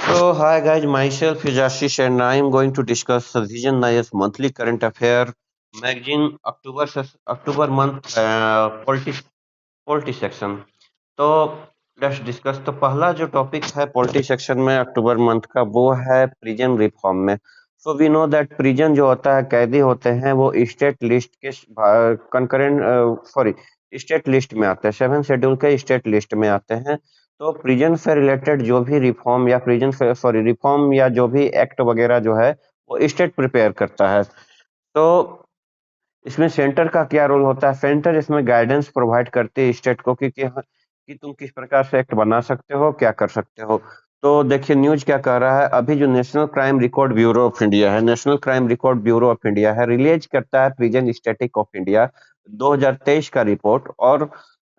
So, hi guys, myself is Ashish and I am going to discuss the Vision Nayas monthly current affair magazine October month polity section. तो let's discuss. तो पहला जो topic है polity section में अक्टूबर month का वो है prison reform में। So we know that prison जो होता है कैदी होते हैं वो स्टेट लिस्ट के कंकरेंट सॉरी स्टेट लिस्ट में आते हैं, 7 शेड्यूल के स्टेट लिस्ट में आते हैं। तो प्रिजन से रिलेटेड जो भी रिफॉर्म या प्रिजन से रिफॉर्म या जो भी एक्ट वगैरह जो है वो स्टेट प्रिपेयर करता है। तो इसमें सेंटर का क्या रोल होता है? सेंटर इसमें गाइडेंस प्रोवाइड करती है स्टेट को कि तुम किस प्रकार से एक्ट बना सकते हो, क्या कर सकते हो। तो देखिए न्यूज क्या कह रहा है, अभी जो national crime record bureau of India है, national crime record bureau of India है, रिलीज करता है प्रिजन स्टैटिक ऑफ इंडिया 2023 का रिपोर्ट। और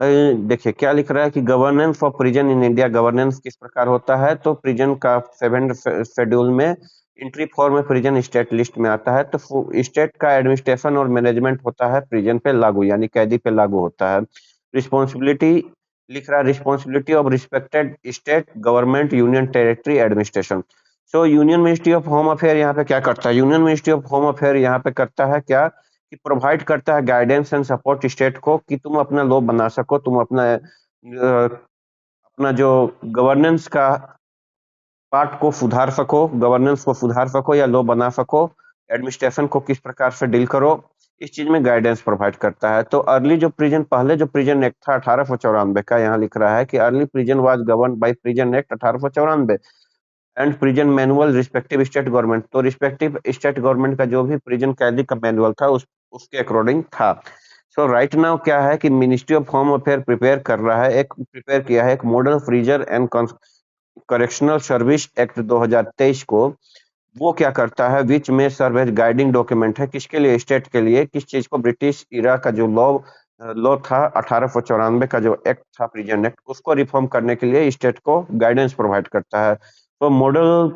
देखिए क्या लिख रहा है कि governance of prison in India, governance किस प्रकार होता है। तो प्रिजन का 7 शेड्यूल में एंट्री फॉर्म में प्रिजन स्टेट लिस्ट में आता है। तो स्टेट का एडमिनिस्ट्रेशन और मैनेजमेंट होता है प्रिजन पे लागू, यानी कैदी पे लागू होता है। रिस्पॉन्सिबिलिटी लिख रहा है, responsibility of respected state government union territory administration. So union ministry of home affair यहाँ पे क्या करता है? Union ministry of home affair यहाँ पे करता है क्या कि प्रोवाइड करता है गाइडेंस एंड सपोर्ट स्टेट को कि तुम अपना लॉ बना सको, तुम अपना जो गवर्नेंस का पार्ट को सुधार सको, गवर्नेंस को सुधार सको या लॉ बना सको, एडमिनिस्ट्रेशन को किस प्रकार से डील करो, इस चीज में गाइडेंस प्रोवाइड करता है। तो अर्ली जो प्रिजन, पहले जो प्रिजन एक्ट था 1894 का, यहाँ लिख रहा है कि early prison was govern by prison act 1894 and prison manual respective state government. तो रिस्पेक्टिव स्टेट गवर्नमेंट का जो भी प्रिजन कैदी का मैनुअल था उसके अकॉर्डिंग था। सो राइट नाउ क्या है कि ministry of home affair prepare किया है एक model freezer and correctional service act 2023 को। वो क्या करता है, विच में सर्व एज गाइडिंग डॉक्यूमेंट है, किसके लिए? स्टेट के लिए। किस चीज को? ब्रिटिश इरा का जो लॉ था 1894 का जो एक्ट था प्रिजन एक्ट, उसको रिफॉर्म करने के लिए स्टेट को गाइडेंस प्रोवाइड करता है। तो model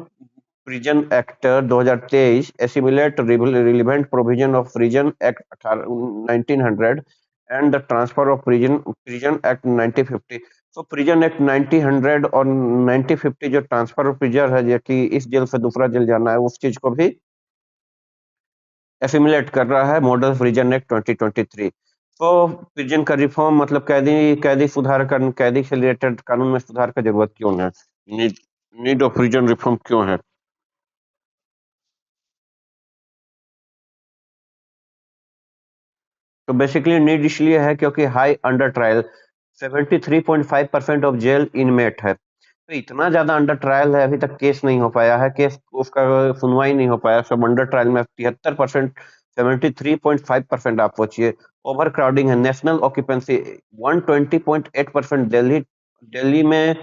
prison act 2023 assimilate relevant provision of prison act 1900 and the transfer of prison act 1950। तो प्रिजन एक्ट 1900 और 1950 जो ट्रांसफर ऑफ प्रिजन है, जो कि इस जेल से दूसरा जेल जाना है, उस चीज को भी एसिमुलेट कर रहा है मॉडल प्रिजन एक्ट 2023। तो प्रिजन का रिफॉर्म मतलब कैदी सुधार कर, कैदी से रिलेटेड कानून में सुधार की जरूरत क्यों है? Need need of prison reform क्यों है? तो बेसिकली नीड इसलिए है क्योंकि high under trial 73.5% of jail inmate है। तो इतना ज्यादा अंडर ट्रायल है, अभी तक केस नहीं हो पाया है, केस उसका सुनवाई नहीं हो पाया, सब अंडर ट्रायल में 73%, 73.5% आप पहुंचिए। ओवर क्राउडिंग है, नेशनल ऑक्यूपेंसी 120.8%, दिल्ली दिल्ली में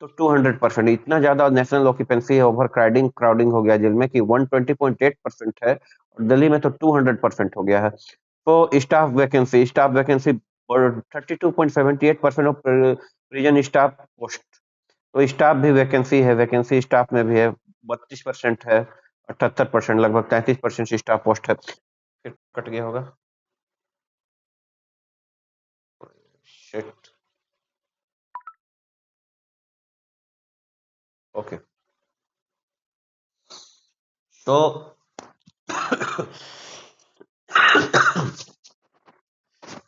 तो 200%, इतना ज्यादा नेशनल ऑक्यूपेंसी है, ओवर क्राउडिंग क्राउडिंग हो गया जेल में कि 120.8% है, और दिल्ली में तो 200% हो गया है। तो staff vacancy 32.78% of prison staff post. तो स्टाफ भी वैकेंसी है, वैकेंसी स्टाफ में भी है, 32% है, 78%, लगभग 33% स्टाफ पोस्ट है। फिर कट गया होगा। शिट। ओके। तो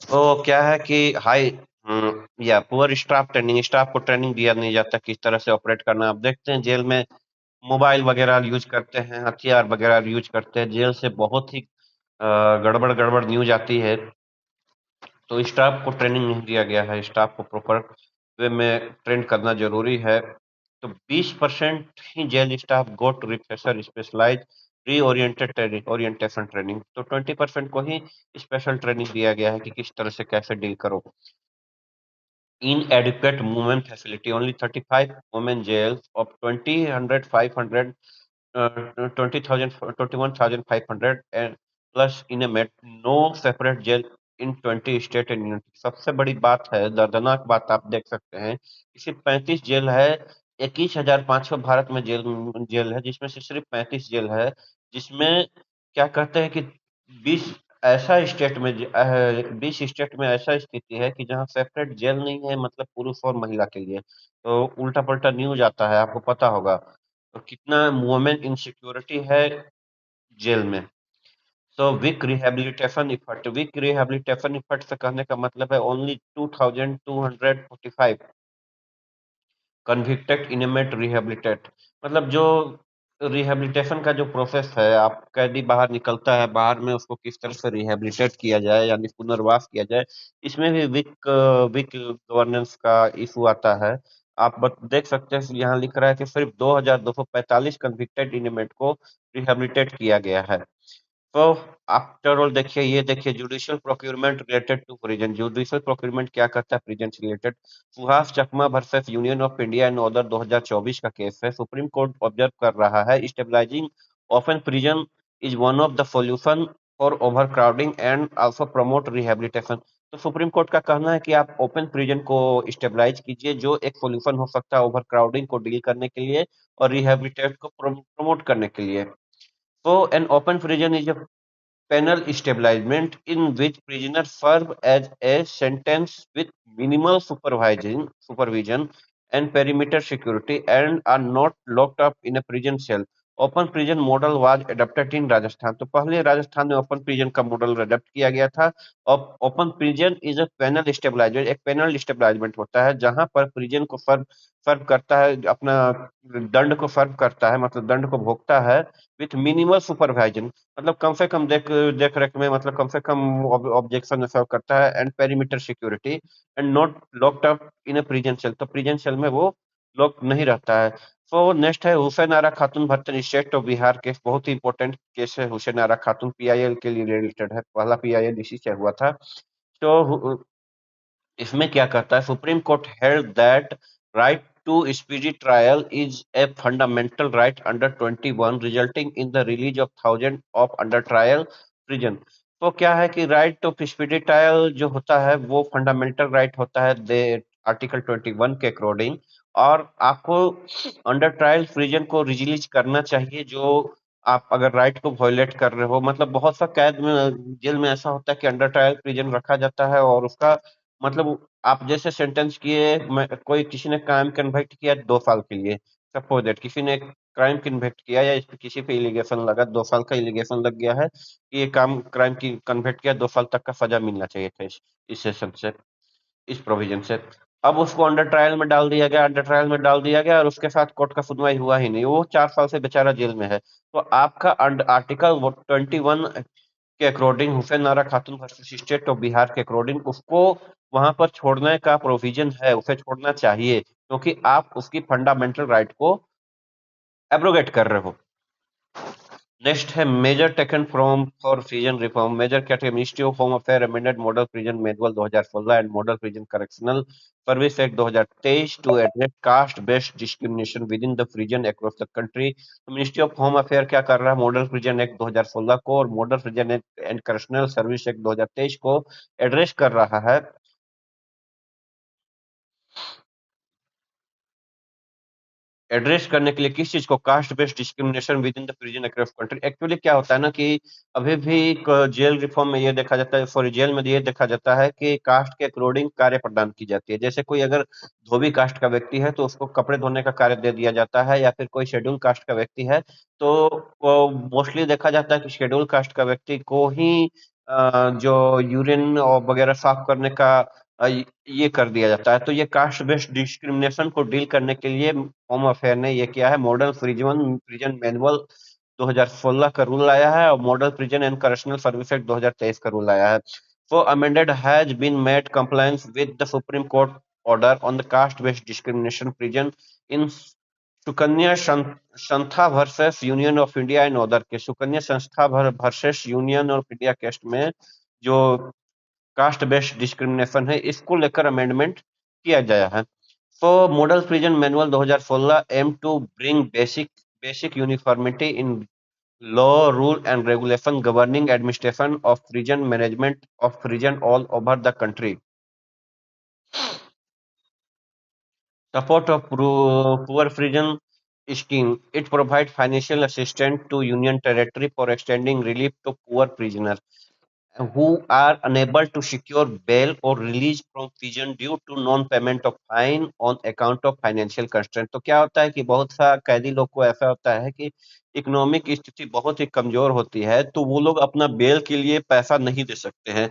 तो क्या है कि हाई या पुअर स्टाफ ट्रेनिंग, स्टाफ को ट्रेनिंग दिया नहीं जाता किस तरह से ऑपरेट करना। आप देखते हैं जेल में मोबाइल वगैरह यूज करते हैं, हथियार वगैरह यूज करते हैं, जेल से बहुत ही गड़बड़ गड़बड़ न्यूज आती है। तो स्टाफ को ट्रेनिंग नहीं दिया गया है, स्टाफ को प्रॉपर वे में ट्रेन करना जरूरी है। तो 20% ही jail staff go to refresher specialise reoriented training, orientation training. तो 20% को ही स्पेशल ट्रेनिंग दिया गया है कि किस तरह से कैसे डील करो। Inadequate movement facility, only 35 women jails of 20,100, 500, 20,000, 21,500 and plus inmate, no separate jail in 20 state and unity। सबसे बड़ी बात है, दर्दनाक बात आप देख सकते हैं कि सिर्फ 35 जेल है, 21,500 भारत में जेल जेल है, जिसमें से सिर्फ 35 जेल है, जिसमें क्या कहते हैं कि 20 ऐसा स्टेट में 20 स्टेट में ऐसा स्थिति है कि जहाँ सेपरेट जेल नहीं है, मतलब पुरुष और महिला के लिए। तो उल्टा पल्टा न्यूज आता है, आपको पता होगा। और कितना वुमेन इनसिक्योरिटी है जेल में। सो वीक रिहेबिलिटेशन इफर्ट से कहने का मतलब है ओनली 2245 कन्विक्टेड इनमेट रिहेबिलिटेट, मतलब जो रिहेबिलिटेशन का जो प्रोसेस है, आप कैदी बाहर निकलता है, बाहर में उसको किस तरह से रिहेबिलिटेट किया जाए यानी पुनर्वास किया जाए, इसमें भी वीक गवर्नेंस का इशू आता है। आप देख सकते हैं यहाँ लिख रहा है कि सिर्फ 2245 कन्विक्टेड इनमेट को रिहेबिलिटेट किया गया है। तो आफ्टर ऑल देखिए, ये देखिए judicial procurement related to prison. Judicial procurement क्या करता है प्रिजन से related? Suhas Chakma versus union of India and other 2024 का केस है। सुप्रीम कोर्ट ऑब्जर्व कर रहा है stabilising often prison is one of the solution for overcrowding and also promote rehabilitation. तो सुप्रीम कोर्ट का कहना है कि आप ओपन प्रिजन को स्टेबलाइज कीजिए, जो एक सॉल्यूशन हो सकता है ओवरक्राउडिंग को डील करने के लिए और रिहेबिलिटेट को प्रमोट करने के लिए। So an open prison is a penal establishment in which prisoners serve as a sentence with minimal supervision and perimeter security and are not locked up in a prison cell. Open prison model was adopted in Rajasthan. तो पहले राजस्थान में open prison का model adopt किया गया था। और open prison is a penal establishment, एक penal establishment होता है जहां पर प्रिजन को सर्व सर्व करता है, अपना दंड को सर्व करता है, मतलब दंड को भोगता है विथ मिनिमल सुपरवाइजन, मतलब कम से कम देख रेख में, मतलब कम से कम ऑब्जेक्शन में सर्व करता है, and perimeter security and not locked up in a prison cell. तो प्रिजन सेल में वो लॉक नहीं रहता है। तो नेक्स्ट है हुसैन आरा खातून भत्तन स्टेट ऑफ बिहार केस। बहुत ही इंपॉर्टेंट केस है हुसैन आरा खातून, पीआईएल के लिए रिलेटेड है, पहला पीआईएल इसी से हुआ था। तो इसमें क्या कहता है? Supreme court held that right to speedy trial is a fundamental right under 21 resulting in the release of thousand of under trial prison. तो क्या है कि राइट टू स्पीडी ट्रायल जो होता है वो फंडामेंटल राइट होता है दे आर्टिकल 21 के अकॉर्डिंग, और आपको अंडर ट्रायल प्रिजन को रिलीज करना चाहिए जो आप अगर राइट को वायलेट कर रहे हो। मतलब बहुत सा कैद में जेल में ऐसा होता है कि अंडर ट्रायल प्रिजन रखा जाता है और उसका मतलब आप जैसे सेंटेंस किए, कोई किसी ने क्राइम कन्विक्ट किया 2 साल के लिए, सपोज दैट किसी ने क्राइम कन्विक्ट किया या इस पे किसी पे इलिगेशन लगा, 2 साल का इलिगेशन लग गया है कि ये काम क्राइम की कन्विक्ट किया, 2 साल तक का सजा मिलना चाहिए था इस सेशन से, इस प्रोविजन से। अब उसको अंडर ट्रायल में डाल दिया गया, अंडर ट्रायल में डाल दिया गया और उसके साथ कोर्ट का सुनवाई हुआ ही नहीं, वो 4 साल से बेचारा जेल में है। तो आपका आर्टिकल 21 के अकॉर्डिंग हुसैन नारा खातून वर्सेस स्टेट ऑफ बिहार के अकॉर्डिंग उसको वहां पर छोड़ने का प्रोविजन है, उसे छोड़ना चाहिए क्योंकि आप उसकी फंडामेंटल राइट को एब्रोगेट कर रहे हो। नेक्स्ट है measure taken from for prison reform. Measure क्या थे? Ministry of home affair amended model prison manual 2016 and model prison correctional service act 2023 to address caste based discrimination with in the prison across the country. Ministry of home affair क्या कर रहा है? Model prison act 2016 को और model prison act and correctional service act 2023 को address कर रहा है। एड्रेस करने के लिए किस चीज को? Cast based discrimination with in the prison across country. Actually क्या होता है ना कि अभी भी जेल रिफॉर्म में ये देखा जाता है, सॉरी जेल में ये देखा जाता है कि कास्ट के अकॉर्डिंग कार्य प्रदान की जाती है। जैसे कोई अगर धोबी कास्ट का व्यक्ति है तो उसको कपड़े धोने का कार्य दे दिया जाता है, या फिर कोई शेड्यूल कास्ट का व्यक्ति है तो मोस्टली देखा जाता है कि शेड्यूल कास्ट का व्यक्ति को ही जो यूरिन और वगैरह साफ करने का ये कर दिया जाता है। तो ये कास्ट बेस्ड डिस्क्रिमिनेशन को डील करने के लिए होम अफेयर ने ये किया है, मॉडल प्रिजन प्रिजन मैनुअल 2016 का रूल लाया है और model prison and correctional service act 2023 का रूल लाया है। So amended has been made compliance with the Supreme Court order on the caste-based discrimination prison in Sukanya संस्था versus union of India and other के। सुकन्या संस्था versus union of India case में जो cast based discrimination है इसको लेकर amendment किया गया है। तो model prison manual 2016 aim to bring basic uniformity in law rule and regulation governing administration of prison management of prison all over the country. Support of poor prison scheme. It provides financial assistance to union territory for extending relief to poor prisoners. who are unable to secure bail or release from prison due to non-payment of fine on account of financial constraint। तो क्या होता है कि बहुत सा कैदी लोग को ऐसा होता है कि इकोनॉमिक स्थिति बहुत ही कमजोर होती है, तो वो लोग अपना बेल के लिए पैसा नहीं दे सकते हैं।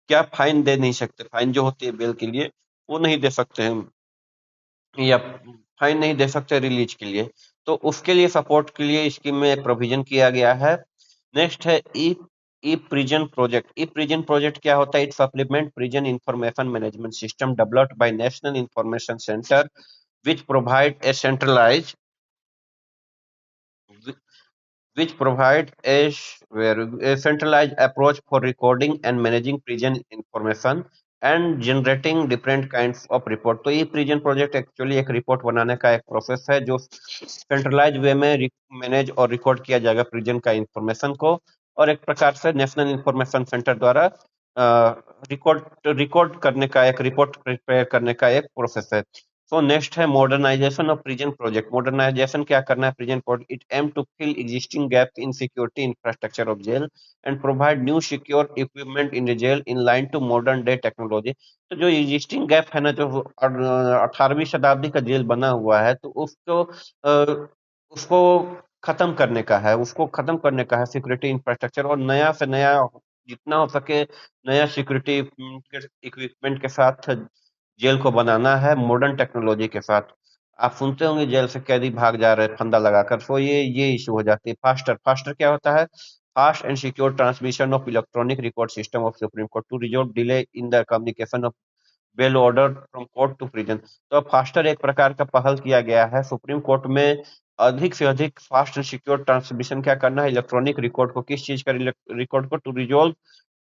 क्या फाइन दे नहीं सकते, फाइन जो होती है बेल के लिए वो नहीं दे सकते हैं, या फाइन नहीं दे सकते रिलीज के लिए। तो उसके लिए सपोर्ट के लिए स्कीम में प्रोविजन किया गया है। नेक्स्ट है E E prison project. E prison project क्या होता है? It supplement prison information management system developed by national information centre which provide a centralise which provide a centralized approach for recording and managing prison information and generating different kinds of report। तो ये prison project actually एक report बनाने का एक process है जो centralise वे में manage और रिकॉर्ड किया जाएगा प्रिजन का इंफॉर्मेशन को, और एक प्रकार से नेशनल इंफॉर्मेशन सेंटर द्वारा रिकॉर्ड रिकॉर्ड करने का, एक रिपोर्ट प्रिपेयर करने का एक प्रोसेस है। सो नेक्स्ट है modernisation of prison project. Modernisation क्या करना है prison project? It aim to fill existing gap in security infrastructure of jail and provide new secure equipment in the jail in line to modern day technology. तो जो existing gap है ना, जो 18वीं शताब्दी का जेल बना हुआ है, तो उसको खत्म करने का है, उसको खत्म करने का है सिक्योरिटी इंफ्रास्ट्रक्चर, और नया से नया जितना हो सके नया सिक्योरिटी इक्विपमेंट के साथ जेल को बनाना है, मॉडर्न टेक्नोलॉजी के साथ। आप सुनते होंगे जेल से कैदी भाग जा रहे हैं फंदा लगाकर, तो ये इशू हो जाती है। फास्टर फास्टर क्या होता है? Fast and secure transmission of electronic record system of supreme court to resolve delay in the communication of bail order from court to prison. तो अब फास्टर एक प्रकार का पहल किया गया है सुप्रीम कोर्ट में, अधिक से अधिक फास्ट एंड सिक्योर ट्रांसमिशन क्या करना है इलेक्ट्रॉनिक रिकॉर्ड को। किस चीज का रिकॉर्ड को? To resolve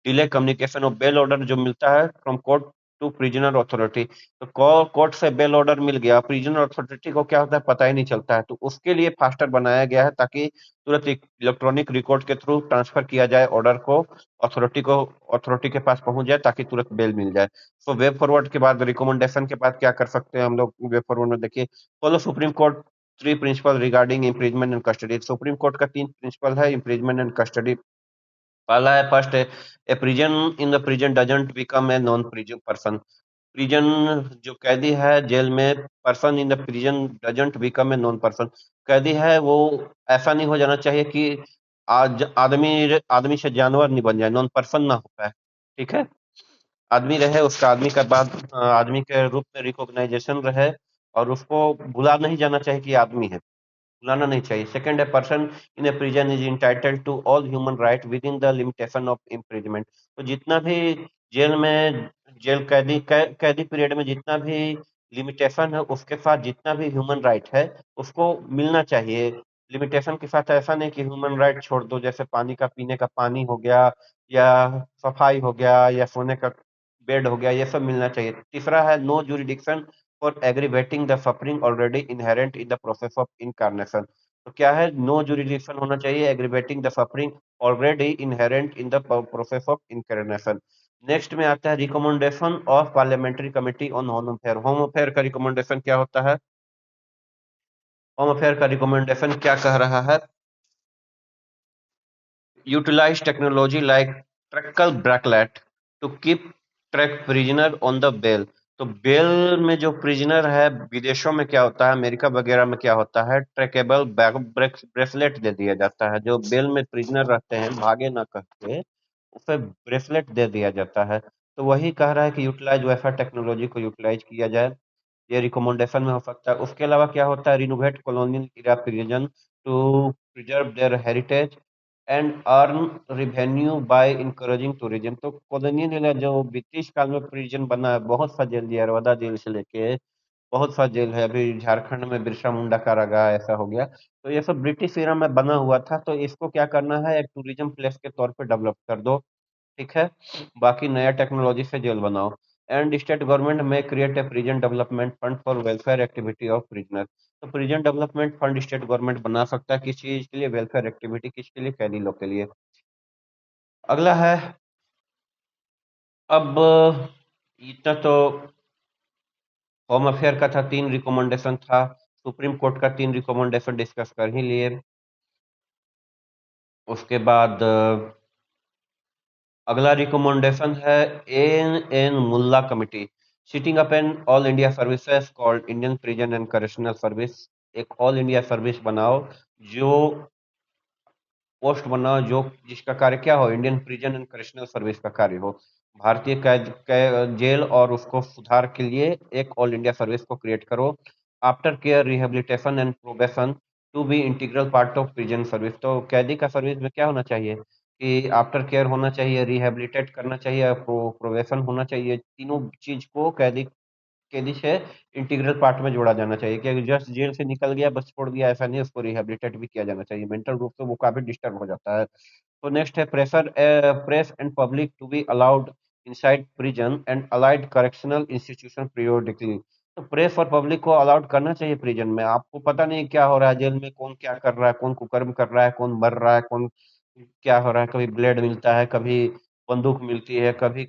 delay communication of bail order जो मिलता है from court to prisoner authority. तो कोर्ट से बेल ऑर्डर मिल गया, प्रिजनर अथॉरिटी को क्या होता है पता ही नहीं चलता है, तो उसके लिए फास्टर बनाया गया है ताकि तुरंत इलेक्ट्रॉनिक रिकॉर्ड के थ्रू ट्रांसफर किया जाए ऑर्डर को अथॉरिटी के पास पहुंच जाए ताकि तुरंत बेल मिल जाए। तो वेब फॉरवर्ड के बाद, रिकमेंडेशन के बाद क्या कर सकते हैं हम लोग वेब फॉरवर्ड में? देखिए, follow supreme court three principle regarding imprisonment and custody. Supreme court का 3 प्रिंसिपल है इम्प्रीजमेंट एंड कस्टडी। पहला है फर्स्ट है, a prison in the prison doesn't become a non prison person. Prison जो कैदी है जेल में, person in the prison doesn't become a non person, कैदी है वो ऐसा नहीं हो जाना चाहिए कि आज आदमी आदमी से जानवर नहीं बन जाए, नॉन पर्सन ना हो पाए। ठीक है, आदमी रहे, उसका आदमी का बाद आदमी के रूप में रिकॉग्नाइजेशन रहे, और उसको भुला नहीं जाना चाहिए कि आदमी है, भुलाना नहीं चाहिए। सेकंड है, person in a prison is entitled to all human right with in the limitation of imprisonment. तो जितना भी जेल में जेल कैदी पीरियड में जितना भी लिमिटेशन है, उसके साथ जितना भी ह्यूमन राइट है उसको मिलना चाहिए। लिमिटेशन के साथ ऐसा नहीं कि ह्यूमन राइट छोड़ दो, जैसे पानी का, पीने का पानी हो गया, या सफाई हो गया, या सोने का बेड हो गया, ये सब मिलना चाहिए। तीसरा है, no jurisdiction for aggravating the suffering already inherent in the process of incarceration. तो क्या है? नो जुरिडिक्शन होना चाहिए aggravating the suffering already inherent in the process of incarceration. Next में आता है recommendation of parliamentary committee on home affair. Home affair का recommendation क्या होता है? होम अफेयर का रिकमेंडेशन क्या कह रहा है? utilize technology like tracking bracelet to keep track prisoner on the bail. तो बेल में जो प्रिजनर है, विदेशों में क्या होता है, अमेरिका वगैरह में क्या होता है, ट्रैकेबल ब्रेसलेट दे दिया जाता है। जो बेल में प्रिजनर रहते हैं भागे ना करके, उसे ब्रेसलेट दे दिया जाता है। तो वही कह रहा है कि यूटिलाइज वैसा टेक्नोलॉजी को यूटिलाइज किया जाए, ये रिकमेंडेशन में हो सकता है। उसके अलावा क्या होता है, renovate colonial era prison to preserve their heritage and earn revenue by encouraging tourism. तो कॉलोनियल एरिया जो ब्रिटिश काल में प्रिजन बना है, बहुत सा जेल दिया, नर्मदा जेल से लेके बहुत सा जेल है, अभी झारखंड में बिरसा मुंडा कारागार ऐसा हो गया। तो ये सब ब्रिटिश एरा में बना हुआ था, तो इसको क्या करना है, एक टूरिज्म प्लेस के तौर पे डेवलप कर दो। ठीक है, बाकी नया टेक्नोलॉजी से जेल बनाओ। एंड स्टेट गवर्नमेंट में create a prison development fund for welfare activity of prisoner. तो prison development fund state government बना सकता है, किस चीज के लिए? वेलफेयर एक्टिविटी, किसके लिए? कैदी लोग के लिए। अगला है, अब इतना तो होम अफेयर का था, 3 रिकमेंडेशन था, सुप्रीम कोर्ट का 3 रिकमेंडेशन डिस्कस कर ही लिए। उसके बाद अगला रिकमेंडेशन है N Mulla committee, setting up an all India services called Indian prison and correctional service. एक ऑल इंडिया सर्विस बनाओ जो पोस्ट बनाओ जो जिसका कार्य क्या हो, Indian prison and correctional service का कार्य हो, भारतीय कैद जेल और उसको सुधार के लिए एक ऑल इंडिया सर्विस को क्रिएट करो। After care rehabilitation and probation to be integral part of prison service. तो कैदी का सर्विस में क्या होना चाहिए कि आफ्टर केयर होना चाहिए, रिहेबिलिटेट करना चाहिए, प्रोबेशन होना चाहिए। तीनों चीज को कैदी कैदी से इंटीग्रल पार्ट में जोड़ा जाना चाहिए कि जस्ट जेल से निकल गया बस छोड़ दिया ऐसा नहीं, उसको रिहेबिलिटेट भी किया जाना चाहिए। मेंटल रूप से वो काफी डिस्टर्ब हो जाता है। तो नेक्स्ट है press and public to be allowed inside prison and allied correctional institution periodically. तो प्रेस और पब्लिक को अलाउड करना चाहिए प्रिजन में। आपको पता नहीं क्या हो रहा है जेल में, कौन क्या कर रहा है, कौन कुकर्म कर रहा है, कौन मर रहा है, कौन क्या हो रहा है। कभी ब्लेड मिलता है, कभी बंदूक मिलती है, कभी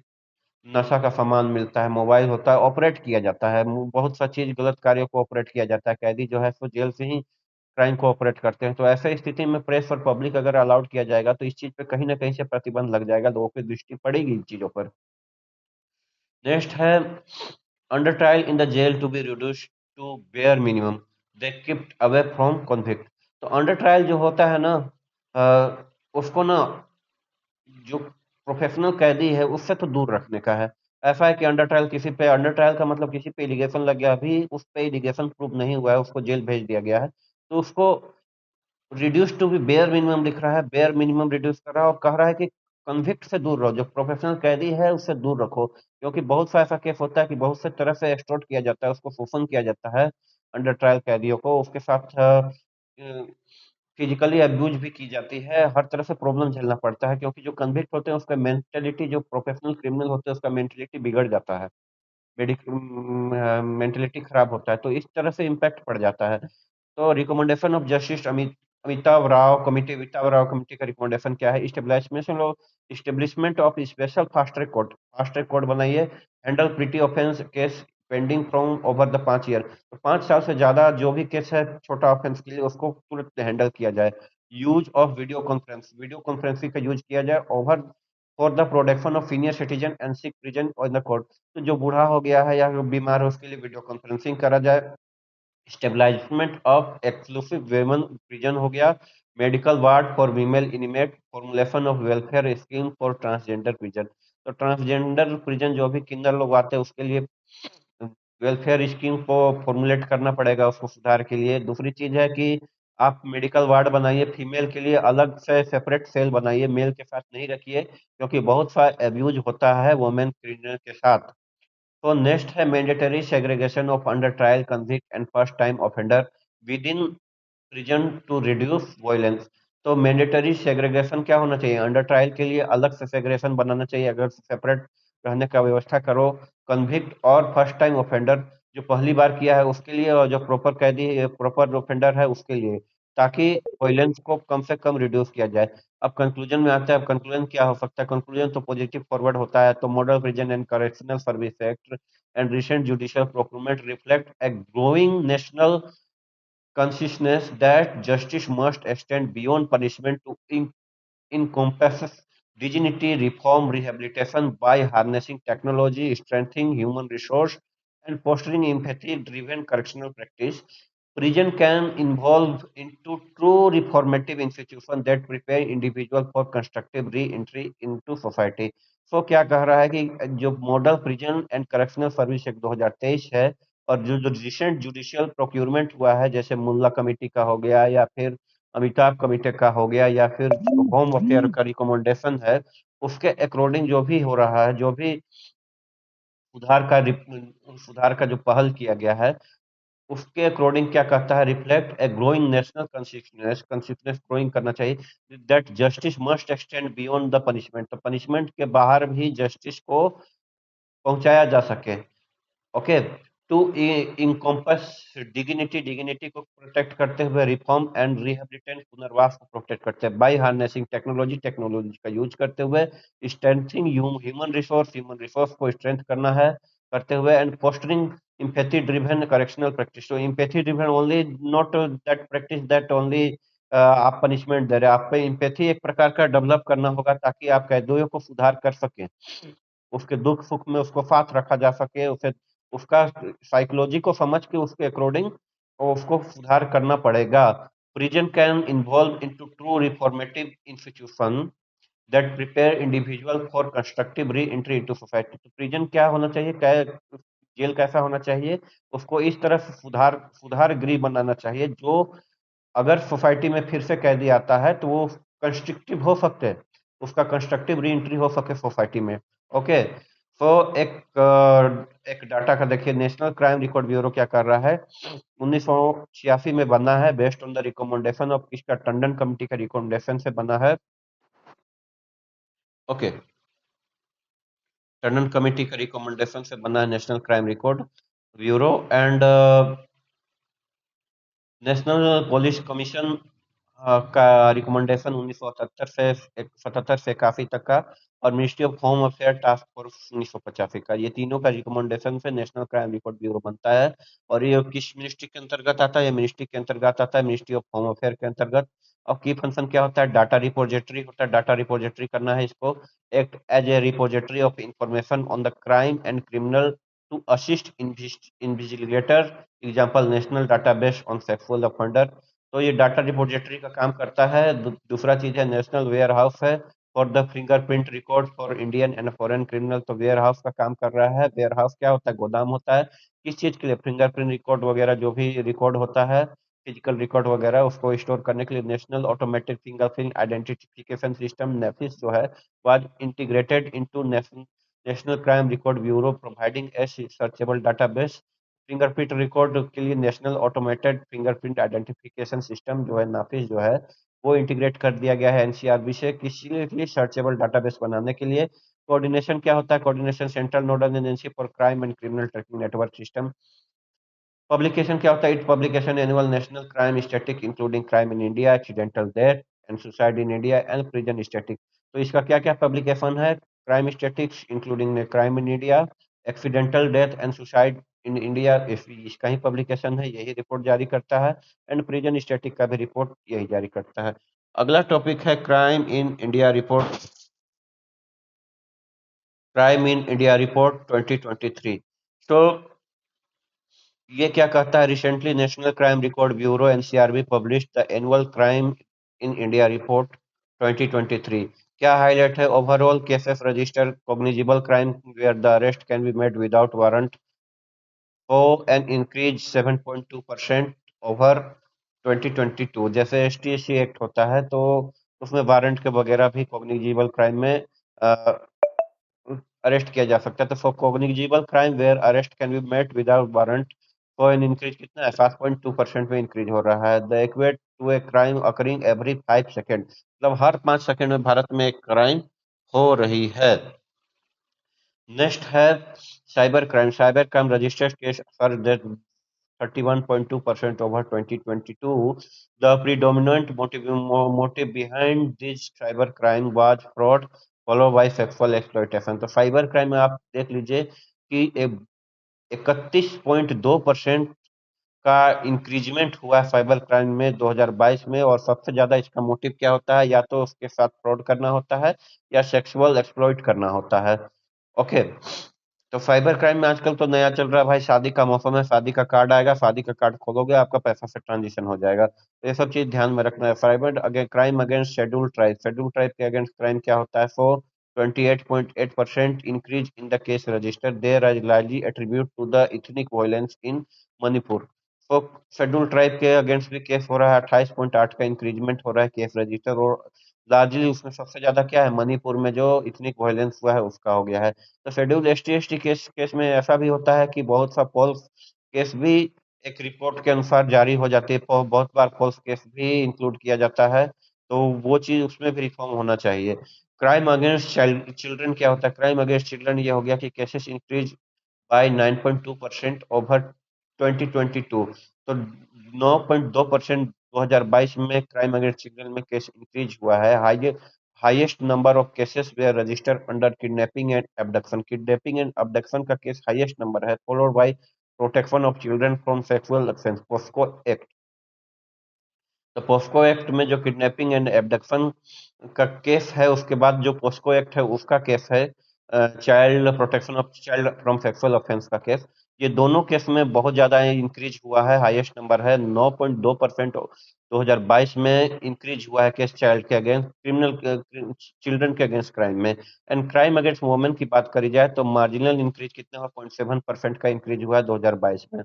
नशा का सामान मिलता है, मोबाइल होता है, ऑपरेट किया जाता है। बहुत सा चीज गलत कार्यों को ऑपरेट किया जाता है। कैदी जो है सो जेल से ही क्राइम को ऑपरेट करते हैं। तो ऐसे स्थिति में प्रेस और पब्लिक अगर अलाउड किया जाएगा तो इस चीज पे कहीं ना कहीं से प्रतिबंध लग जाएगा, लोगों की दृष्टि पड़ेगी इन चीजों पर। नेक्स्ट है under trial in the jail to be reduced to bare minimum, they kept away from convict. तो अंडर ट्रायल जो होता है ना, उसको ना जो प्रोफेशनल कैदी है उससे तो दूर रखने का है। ऐसा है कि अंडर ट्रायल किसी पे, अंडर ट्रायल का मतलब किसी पे एलिगेशन लग गया, अभी उस पे एलिगेशन प्रूव नहीं हुआ है, उसको जेल भेज दिया गया है, तो उसको reduce to be bare minimum लिख रहा है, बेयर मिनिमम रिड्यूस कर रहा है और कह रहा है कि कन्विक्ट से दूर रहो, जो प्रोफेशनल कैदी है उससे दूर रखो। क्योंकि बहुत सा ऐसा केस होता है कि बहुत से तरह से एक्सटोर्ट किया जाता है, उसको शोषण किया जाता है अंडर ट्रायल कैदियों को, उसके साथ फिजिकली अब्यूज भी की जाती है, हर तरह से प्रॉब्लम झेलना पड़ता है। क्योंकि जो कन्विक्ट होते हैं उसका मेंटेलिटी, जो प्रोफेशनल क्रिमिनल होते हैं उसका मेंटेलिटी बिगड़ जाता है, मेंटेलिटी खराब होता है, तो इस तरह से इम्पैक्ट पड़ जाता है। तो recommendation of justice Amitabh Rao committee का रिकमेंडेशन क्या है? Establishment of special fast track court बनाइए, handle petty offence case pending from over the 5 year. तो 5 साल से ज्यादा जो भी केस है छोटा ऑफेंस के लिए उसको तुरंत हैंडल किया जाए। यूज ऑफ वीडियो कॉन्फ्रेंसिंग का यूज किया जाए over for the protection of senior citizen and sick prison in the court. तो जो बूढ़ा हो गया है या बीमार है उसके लिए वीडियो कॉन्फ्रेंसिंग करा जाए। स्टेब्लिशमेंट ऑफ एक्सक्लूसिव वेमन प्रिजन हो गया, medical ward for female inmate, formulation of welfare scheme for transgender prison. तो ट्रांसजेंडर प्रिजन जो भी किन्नर लोग आते हैं उसके लिए वेलफेयर स्कीम को फॉर्मुलेट करना पड़ेगा उसको सुधार के लिए। दूसरी चीज है कि आप मेडिकल वार्ड बनाइए, फीमेल के लिए अलग से सेपरेट सेल बनाइए, मेल के साथ नहीं रखिए, क्योंकि बहुत सा एब्यूज होता है वुमेन क्रिमिनल के साथ। तो नेक्स्ट है mandatory segregation of under trial convict and first time offender with in prison to reduce violence. तो मैंडेटरी सेग्रीगेशन क्या होना चाहिए? अंडर ट्रायल के लिए अलग से सेग्रीगेशन बनाना चाहिए, अगर सेपरेट रहने का व्यवस्था करो। कन्विक्ट और फर्स्ट टाइम ऑफेंडर जो पहली बार किया है उसके लिए, और जो प्रॉपर कैदी प्रॉपर ऑफेंडर है उसके लिए, ताकि वायलेंस को कम से कम रिड्यूस किया जाए। अब कंक्लूजन में आते हैं। अब कंक्लूजन क्या हो सकता है? कंक्लूजन तो पॉजिटिव फॉरवर्ड होता है। तो model prison and correctional service act and recent judicial procurement reflect a growing national consciousness that justice must extend beyond punishment to encompass dignity, reform, rehabilitation by harnessing technology, strengthening human resource, and fostering empathy-driven correctional practice. Prison can evolve into true reformative institution that prepare individual for constructive re-entry into society. So क्या कह रहा है कि जो model prison and correctional service act 2023 है, और जो जो रिसेंट जुडिशियल प्रोक्यूरमेंट हुआ है, जैसे मुल्ला कमेटी का हो गया या फिर अमिताभ कमेटी का हो गया या फिर होम अफेयर का रिकमेंडेशन है, उसके अकॉर्डिंग जो भी हो रहा है, जो भी सुधार का जो पहल किया गया है, उसके अकॉर्डिंग क्या कहता है? Reflect a growing national consensus growing करना चाहिए, that justice must extend beyond the punishment. तो पनिशमेंट के बाहर भी जस्टिस को पहुंचाया जा सके। ओके, टू इनकम्पस डिग्निटी को प्रोटेक्ट करते हुए, रिफॉर्म एंड रिहेबिलिटेशन पुनर्वास को प्रोटेक्ट करते हैं, बाय हार्नेसिंग टेक्नोलॉजी का यूज करते हुए, स्ट्रेंथिंग ह्यूमन रिसोर्स को स्ट्रेंथ करना है करते हुए, and fostering empathy driven correctional practice. So empathy driven only, not that practice that only आप पनिशमेंट दे रहे हैं, आप पे एम्पैथी एक प्रकार का डेवलप करना होगा ताकि आप कैदियों को सुधार कर सकें, उसके दुख सुख में उसको साथ रखा जा सके, उसे उसका साइकोलॉजी को समझ के उसके अकॉर्डिंग उसको सुधार करना पड़ेगा। Prison can involve into true reformative institution that prepare individual for constructive re entry into society. तो प्रिजन क्या होना चाहिए, क्या जेल कैसा होना चाहिए, उसको इस तरह से सुधार गृह बनाना चाहिए जो अगर सोसाइटी में फिर से कैदी आता है तो वो कंस्ट्रक्टिव हो सकते हैं, उसका कंस्ट्रक्टिव री एंट्री हो सके सोसाइटी में। ओके, तो एक डाटा का देखिए, नेशनल क्राइम रिकॉर्ड ब्यूरो क्या कर रहा है, 1986 में बना है, based on the recommendation of किसका, टंडन कमेटी का रिकमेंडेशन से बना है। ओके, टंडन कमेटी का रिकमेंडेशन से बना है national crime record bureau. And national police commission का रिकमेंडेशन 1977 से 77 से काफी तक का, और ministry of home affair task force 1985 का, ये तीनों का रिकमेंडेशन से नेशनल क्राइम रिकॉर्ड ब्यूरो बनता है। और ये किस मिनिस्ट्री के अंतर्गत आता है, ये मिनिस्ट्री के अंतर्गत आता है, मिनिस्ट्री ऑफ होम अफेयर के अंतर्गत। और की फंक्शन क्या होता है, डाटा रिपोजिटरी होता है, डाटा रिपोजिटरी करना है इसको, act as a repository of information on the crime and criminal to assist investigator, example national database on sexual offender. तो ये डाटा रिपोजिटरी का काम करता है। दूसरा चीज है नेशनल वेयर हाउस है for the fingerprint record for Indian and foreign criminal. तो वेयर हाउस का काम कर रहा है। वेयर हाउस क्या होता है, गोदाम होता है, किस चीज के लिए, फिंगरप्रिंट रिकॉर्ड वगैरह जो भी रिकॉर्ड होता है, फिजिकल रिकॉर्ड वगैरह, उसको स्टोर करने के लिए national automatic fingerprint identification system NAFIS जो है was integrated into national crime record bureau providing a searchable database. Fingerprint record के लिए national automated fingerprint identification system जो है नाफिस जो है वो इंटीग्रेट कर दिया गया है एनसीआरबी से, किसी के लिए सर्चेबल डाटाबेस बनाने के लिए। कोऑर्डिनेशन क्या होता है, coordination central nodal agency for crime and criminal tracking network system. Publication क्या होता है, it publication annual national crime static including crime in India, accidental death and suicide in India and prison static. तो इसका क्या क्या publication है, crime statics including crime in India, accidental death and suicide in India, इसका ही publication है, यही report जारी करता है। एंड प्रिजन स्टैटिक का भी रिपोर्ट यही जारी करता है। अगला टॉपिक है crime in India report, crime in India report 2023। तो ये क्या कहता है, recently national crime record bureau NCRB publish the annual crime in India report 2023। क्या हाईलाइट है, overall cases register cognizable crime where the arrest can be made without warrant हो an increase 7.2% over 2022। जैसे एसटीएससी act होता है तो उसमें warrant के वगैरह भी कॉग्निजिबल क्राइम में अरेस्ट किया जा सकता है। तो for cognizable crime where arrest can be made without warrant, तो एन इंक्रीज कितना है, 7.2% में इंक्रीज हो रहा है। The equate to a crime occurring every 5 second, मतलब हर 5 सेकेंड में भारत में एक क्राइम हो रही है। नेक्स्ट है cyber crime, cyber crime registered case for 31.2% over 2022. The predominant motive behind this cyber crime was fraud, followed by sexual exploitation. तो साइबर क्राइम में आप देख लीजिए कि 31.2% का इंक्रीजमेंट हुआ है साइबर क्राइम में 2022 में। और सबसे ज्यादा इसका मोटिव क्या होता है, या तो उसके साथ फ्रॉड करना होता है या सेक्सुअल एक्सप्लॉइट करना होता है। ओके, तो साइबर क्राइम में आजकल तो नया चल रहा है भाई, शादी का मौसम है, शादी का कार्ड आएगा, शादी का कार्ड खोलोगे आपका पैसा से ट्रांजेक्शन हो जाएगा। तो ये सब चीज ध्यान में रखना है। साइबर अगे crime against scheduled tribe, scheduled tribe के अगेंस्ट क्राइम क्या होता है, so 28.8% increase in the case register, there are largely attribute to the ethnic violence in Manipur. तो शेड्यूल ट्राइब के अगेंस्ट भी केस हो रहा है, 28.8 का इंक्रीजमेंट हो रहा है केस रजिस्टर। और लार्जली उसमें सबसे ज्यादा क्या है, मणिपुर में जो इथनिक वायलेंस हुआ है उसका हो गया है। तो शेड्यूल एसटी केस में ऐसा भी होता है कि बहुत सा फॉल्स केस भी एक रिपोर्ट के अनुसार जारी हो जाती है, बहुत बार फॉल्स केस भी इंक्लूड किया जाता है, तो वो चीज उसमें भी रिफॉर्म होना चाहिए। क्राइम अगेंस्ट चिल्ड्रन क्या होता है, क्राइम अगेंस्ट चिल्ड्रन ये हो गया कि केसेस इंक्रीज बाय 9.2% ओवर 2022। तो 9.2% 2022 में क्राइम अगेंस्ट चिल्ड्रन में केस इंक्रीज हुआ है। Highest number of cases were registered under kidnapping and abduction, kidnapping and abduction का केस हाईएस्ट नंबर है, followed by protection of children from sexual offence, POCSO act. तो POCSO act में जो kidnapping and abduction का case है, उसके बाद जो पोस्को एक्ट है उसका केस है, child protection of child from sexual offence का केस। ये दोनों केस में बहुत ज्यादा इंक्रीज हुआ है, हाईएस्ट नंबर है 9.2%। 2022 में इंक्रीज हुआ है केस चाइल्ड के अगेंस्ट क्रिमिनल, चिल्ड्रन के अगेंस्ट क्राइम में। एंड क्राइम अगेंस्ट वुमेन की बात करी जाए तो मार्जिनल इंक्रीज कितना हुआ, 0.7% का इंक्रीज हुआ है 2022 में।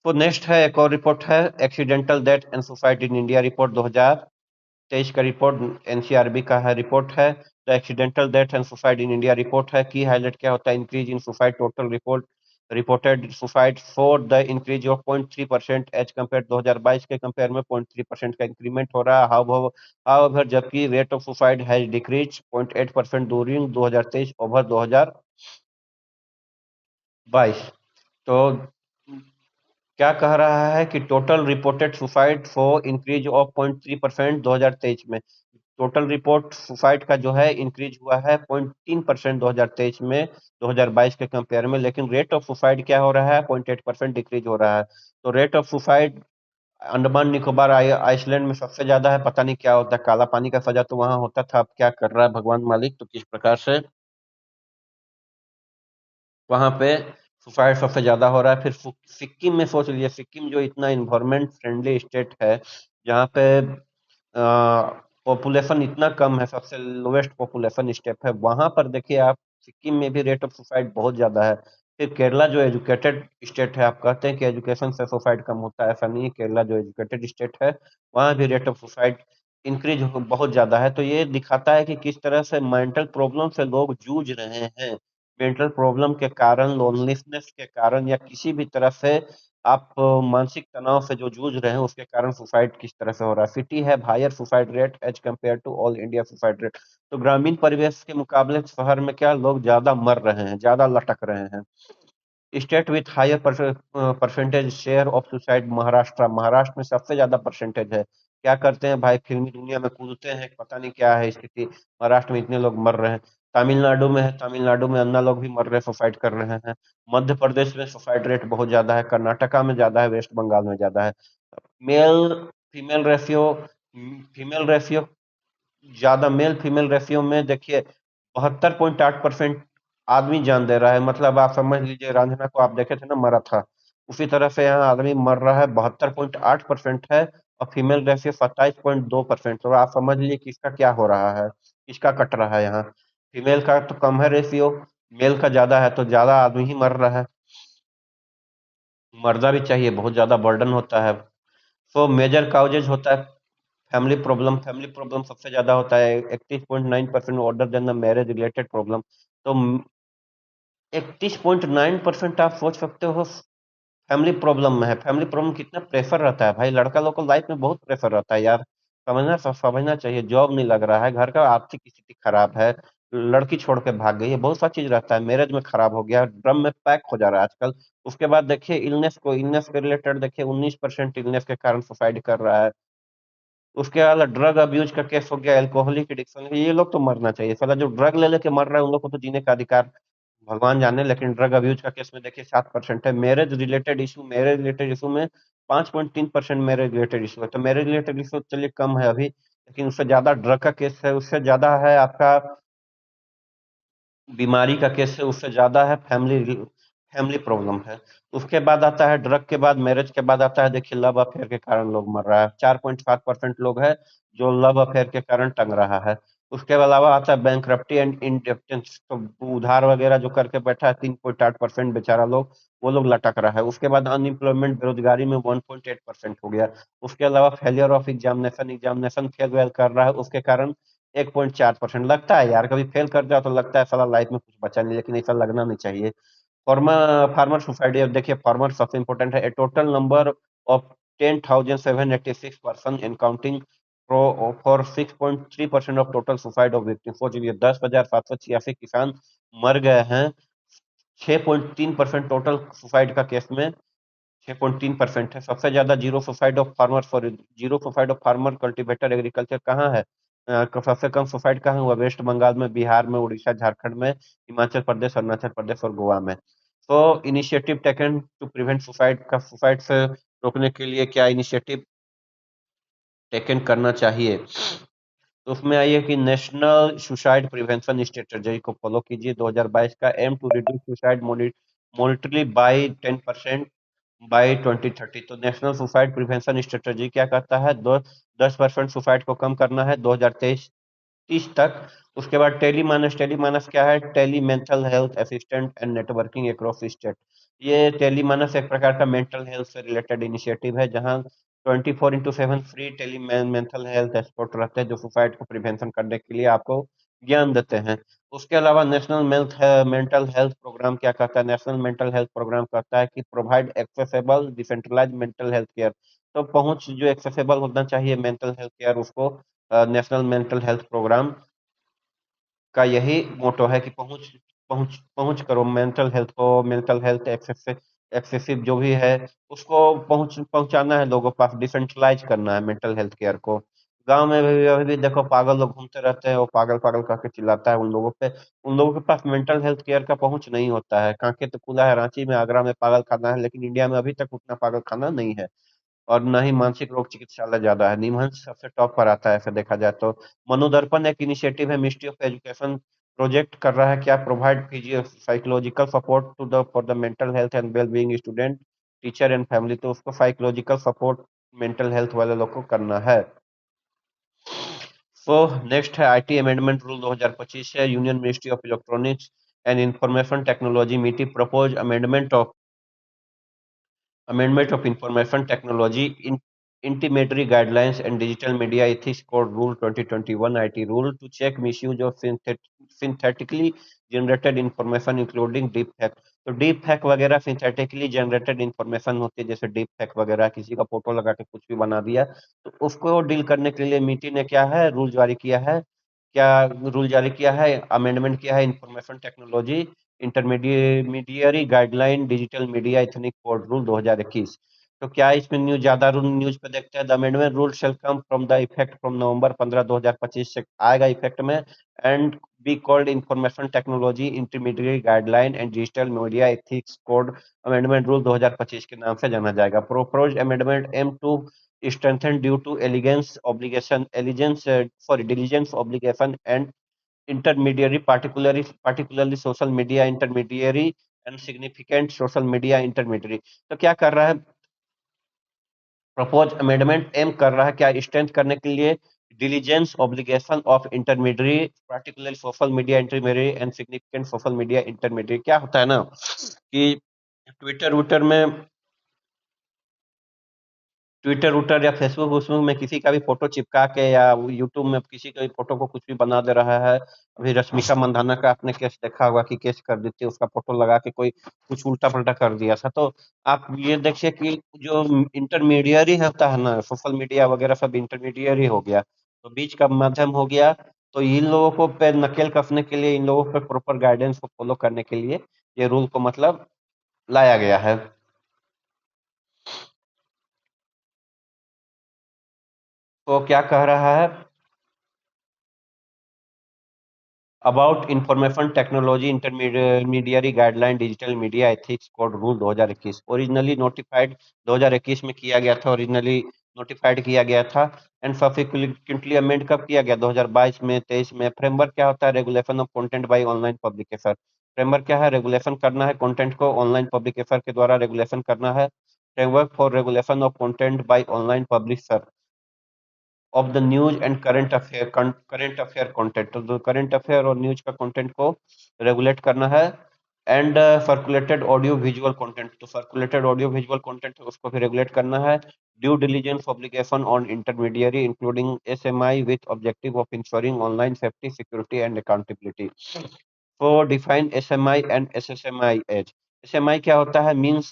तो नेक्स्ट है, एक और रिपोर्ट है, accidental death and suicide in India report 2023 का रिपोर्ट, एनसीआरबी का है रिपोर्ट है। The accidental death and suicide in India report है। की हाईलाइट क्या होता है, increase in suicide total report reported suicide for the increase of 0.3% as compare 2022 के compare में 0.3% का इंक्रीमेंट हो रहा है। हाउ जबकि rate of suicide has decrease 0.8% during 2023 over 2022। तो क्या कह रहा है कि total reported suicide for increase of 0.3% 2023 में। टोटल रिपोर्ट सुसाइड का जो है इंक्रीज हुआ है 0.3% 2023 में 2022 के कंपेयर में, लेकिन रेट ऑफ सुसाइड क्या हो रहा है, 0.8% डिक्रीज हो रहा है। तो rate of suicide Andaman Nicobar island में सबसे ज्यादा है, पता नहीं क्या होता है, काला पानी का सजा तो वहां होता था, अब क्या कर रहा है भगवान मालिक, तो किस प्रकार से वहां पे सुसाइड सबसे ज्यादा हो रहा है। फिर सिक्किम में सोच लीजिए, सिक्किम जो इतना इन्वायरमेंट फ्रेंडली स्टेट है, जहाँ पे पॉपुलेशन इतना कम है, सबसे लोएस्ट पॉपुलेशन स्टेट है, वहां पर देखिए आप, सिक्किम में भी रेट ऑफ सुसाइड बहुत ज्यादा है। फिर केरला जो एजुकेटेड स्टेट है, आप कहते हैं कि एजुकेशन से सुसाइड कम होता है, ऐसा नहीं है। केरला जो एजुकेटेड स्टेट है, वहां भी रेट ऑफ सुसाइड इंक्रीज बहुत ज्यादा है। तो ये दिखाता है कि किस तरह से मेंटल प्रॉब्लम से लोग जूझ रहे हैं। मेंटल प्रॉब्लम के कारण, लोनलीनेस के कारण, या किसी भी तरह से आप मानसिक तनाव से जो जूझ रहे हैं उसके कारण सुसाइड किस तरह से हो रहा है। सिटी है higher suicide rate as compare to all India suicide rate. तो ग्रामीण परिवेश के मुकाबले शहर में क्या, लोग ज्यादा मर रहे हैं, ज्यादा लटक रहे हैं। State with higher percentage share of suicide, Maharashtra. Maharashtra में सबसे ज्यादा परसेंटेज है। क्या करते हैं भाई, फिल्मी दुनिया में कूदते हैं, पता नहीं क्या है स्थिति, महाराष्ट्र में इतने लोग मर रहे हैं। तमिलनाडु में है, तमिलनाडु में अन्ना लोग भी मर रहे हैं, सुसाइड कर रहे हैं। मध्य प्रदेश में सुसाइड रेट बहुत ज्यादा है, कर्नाटका में ज्यादा है, वेस्ट बंगाल में ज्यादा है। Male female ratio, female ratio ज्यादा, मेल फीमेल रेशियो में देखिए 72.8% आदमी जान दे रहा है। मतलब आप समझ लीजिए, रांझना को आप देखे थे ना, मरा था, उसी तरह से यहाँ आदमी मर रहा है, 72.8% है। और फीमेल रेशियो 27.2%। तो आप समझ लीजिए कि इसका क्या हो रहा है, किसका कट रहा है यहाँ। फीमेल का तो कम है रेशियो, मेल का ज्यादा है, तो ज्यादा आदमी ही मर रहा है। मरना भी चाहिए, बहुत ज्यादा बर्डन होता है। सो मेजर काउजेज होता है फैमिली प्रॉब्लम। फैमिली प्रॉब्लम सबसे ज्यादा होता है, 31.9% other than the marriage related problem. तो 31.9% आप सोच सकते हो फैमिली प्रॉब्लम में है। फैमिली प्रॉब्लम कितना प्रेशर रहता है भाई, लड़का लोग को लाइफ में बहुत प्रेशर रहता है यार। समझना चाहिए, जॉब नहीं लग रहा है, घर का आर्थिक स्थिति खराब है, लड़की छोड़ के भाग गई है, बहुत सा चीज रहता है, मैरिज में खराब हो गया, ड्रम में पैक हो जा रहा है आजकल। उसके बाद देखिए इलनेस के रिलेटेड देखिए, 19% इलनेस के कारण सुसाइड कर रहा है। उसके अलावा ड्रग अब्यूज का केस हो गया, एल्कोहलिक एडिक्शन, ये लोग तो मरना चाहिए। साला जो ड्रग ले लेके मर रहा है उन लोग को तो जीने का अधिकार भगवान जाने। लेकिन ड्रग अब्यूज का केस में देखिए 7% है। मैरिज रिलेटेड इशू में 5.3% मैरिज रिलेटेड इशू है। तो मैरिज रिलेटेड इशू चलिए कम है अभी, लेकिन उससे ज्यादा ड्रग का केस है, उससे ज्यादा है आपका बीमारी का केस है, उससे ज्यादा है फैमिली फैमिली प्रॉब्लम है। उसके बाद आता है ड्रग के बाद, मैरिज के बाद आता है देखिए लव अफेयर के कारण लोग मर रहा है, 4.7% लोग है जो लव अफेयर के कारण टंग रहा है। उसके अलावा आता है बैंक्रप्टी एंड इंडेप्टेंस, तो उधार वगैरह जो करके बैठा है 3.8% बेचारा लोग, वो लोग लटक रहा है। उसके बाद अनएम्प्लॉयमेंट, बेरोजगारी में 1.8% हो गया। उसके अलावा failure of examination, examination fail well कर रहा है, उसके कारण 1.4%। लगता है यार, कभी फेल कर जाओ तो लगता है साला लाइफ में कुछ बचा नहीं, लेकिन ऐसा लगना नहीं चाहिए। फार्मर सोसाइटी, अब देखिए फार्मर सबसे इंपॉर्टेंट है। A total number of 10,786 person in counting for 6.3% of total suicide of victim. सोचिए 10,786 किसान मर गए हैं 6.3% टोटल सुसाइड का केस में। 6.3% है। सबसे ज्यादा zero suicide of farmer cultivator agriculture कहाँ है, सबसे कम सुसाइड कहाँ हुआ, वेस्ट बंगाल में, बिहार में, उड़ीसा, झारखंड में, हिमाचल प्रदेश, अरुणाचल प्रदेश और गोवा में। तो initiative taken to prevent suicide का, सुसाइड से रोकने के लिए क्या इनिशिएटिव टेकन करना चाहिए। तो उसमें आइए कि नेशनल सुसाइड प्रिवेंशन स्ट्रेटजी को फॉलो कीजिए। 2022 का aim to reduce suicide mortality by 10% by 2030। तो नेशनल सुसाइड प्रिवेंशन स्ट्रेटजी क्या कहता है? दो 10% सुसाइड को कम करना है 2023 30 तक। उसके बाद टेलीमानस, टेलीमानस क्या है? Tele mental health assistant and networking across state. ये टेलीमानस एक प्रकार का मेंटल हेल्थ से रिलेटेड इनिशिएटिव है, जहां 24/7 free tele mental health expert रहते हैं, जो सुसाइड को प्रिवेंशन करने के लिए आपको ज्ञान देते हैं। उसके अलावा नेशनल मेंटल हेल्थ प्रोग्राम क्या कहता है? नेशनल मेंटल हेल्थ प्रोग्राम कहता है कि provide accessible decentralise mental health care. तो पहुंच जो एक्सेसिबल होना चाहिए मेंटल हेल्थ केयर, उसको नेशनल मेंटल हेल्थ प्रोग्राम का यही मोटो है कि पहुंच पहुंच पहुंच करो मेंटल हेल्थ को। मेंटल हेल्थ एक्सेसिव जो भी है उसको पहुंचाना है लोगों के पास, डिसेंट्रलाइज करना है मेंटल हेल्थ केयर को। गांव में भी अभी भी देखो पागल लोग घूमते रहते हैं, वो पागल पागल करके चिल्लाता है उन लोगों पे। उन लोगों के पास मेंटल हेल्थ केयर का पहुंच नहीं होता है। कांके तो खुला है, रांची में, आगरा में पागल खाना है, लेकिन इंडिया में अभी तक उतना पागल खाना नहीं है। और न ही मानसिक रोग चिकित्सालय ज्यादा है। निमहंस सबसे टॉप पर आता है ऐसे देखा जाए तो। मनोदर्पण एक इनिशिएटिव है, मिनिस्ट्री ऑफ एजुकेशन प्रोजेक्ट कर रहा है क्या? Provide physio psychological support to the for the mental health and well being student, teacher and family. तो उसको साइकोलॉजिकल सपोर्ट मेंटल हेल्थ वाले लोग को करना है। सो नेक्स्ट है आईटी अमेंडमेंट रूल 2025 है। Union ministry of electronics and information technology मीटी propose Amendment of Information Technology Intimacy Guidelines and Digital Media Ethics Code Rule 2021 IT rule to check misuse of synthetically generated information including deep fake। तो deep फैक वगैरह synthetically generated information होती है, जैसे deep फैक वगैरह, किसी का photo लगा के कुछ भी बना दिया, तो उसको डील करने के लिए मीटी ने क्या है, रूल जारी किया है। क्या रूल जारी किया है? अमेंडमेंट किया है information technology intermediary guideline digital media ethnic code rule 2021। तो क्या इसमें न्यूज ज्यादा रूल न्यूज पे देखते हैं? The amendment rule shall come from the effect from November 15 2025 से आएगा इफेक्ट में, and be called information technology intermediate guideline and digital media ethics code amendment rule 2025 के नाम से जाना जाएगा। Proposed amendment aim to strengthen due to diligence obligation and intermediary, particularly social media intermediary and significant social media intermediary। तो क्या कर रहा है प्रपोज अमेंडमेंट? एम कर रहा है क्या? स्ट्रेंथ करने के लिए diligence obligation of intermediary, particular social media intermediary and significant social media intermediary. क्या होता है ना कि ट्विटर वुटर में, ट्विटर वुटर या फेसबुक उसमें में किसी का भी फोटो चिपका के, या यूट्यूब में किसी का भी फोटो को कुछ भी बना दे रहा है। अभी रश्मिका मंदाना का आपने केस देखा होगा कि केस कर देती है, उसका फोटो लगा के कोई कुछ उल्टा पल्टा कर दिया था। तो आप ये देखिए कि जो इंटरमीडियरी होता है ना, सोशल मीडिया वगैरह सब इंटरमीडियरी हो गया, तो बीच का माध्यम हो गया। तो इन लोगों को पे नकेल कसने के लिए, इन लोगों पर प्रॉपर गाइडेंस को फॉलो करने के लिए ये रूल को मतलब लाया गया है। तो क्या कह रहा है? About information technology intermediary guideline digital media ethics code rule 2021 originally notified 2021 में किया गया था, ओरिजिनली नोटिफाइड किया गया था। एंड सब्सिक्वेंटली अमेंड कब किया गया? 2022 में, 23 में। फ्रेमवर्क क्या होता है? Regulation of content by online publication. Framework क्या है? रेगुलेशन करना है कंटेंट को, ऑनलाइन पब्लिकेशन के द्वारा रेगुलेशन करना है। Framework for regulation of content by online publisher of the news and current affair content. तो करंट अफेयर और न्यूज का कंटेंट को रेगुलेट करना है। And circulated audio visual content, तो सर्कुलेटेड ऑडियो विजुअल कंटेंट उसको भी रेगुलेट करना है। Due diligence obligation on intermediary including SMI with objective of ensuring online safety security and accountability. So define SMI and SSMI as। SMI क्या होता है? Means,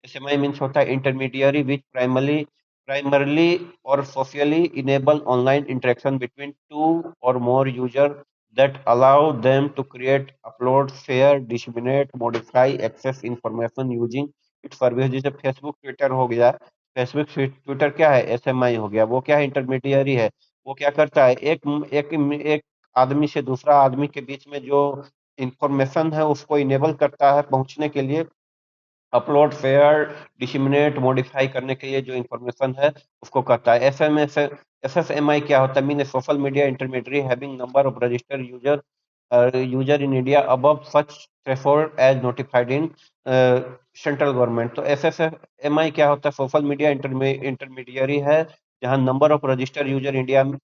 SMI means होता है intermediary which primarily or socially enable online interaction between two or more users that allow them to create, upload, share, disseminate, modify, access information using its service। जैसे Facebook Twitter हो गया, Facebook Twitter क्या है? SMI हो गया। वो क्या है? इंटरमीडियरी है। वो क्या करता है? एक एक आदमी से दूसरा आदमी के बीच में जो इंफॉर्मेशन है उसको इनेबल करता है पहुंचने के लिए, अपलोड, शेयर, डिसमिनेट, मॉडिफाई करने के लिए जो इंफॉर्मेशन है उसको कहता है। एफएफएमआई क्या होता है? Mean social media intermediary having number of registered user in India above such threshold as notified in central government. तो एफएफएमआई क्या होता है? सोशल मीडिया इंटरमीडियरी है जहां number of registered user India में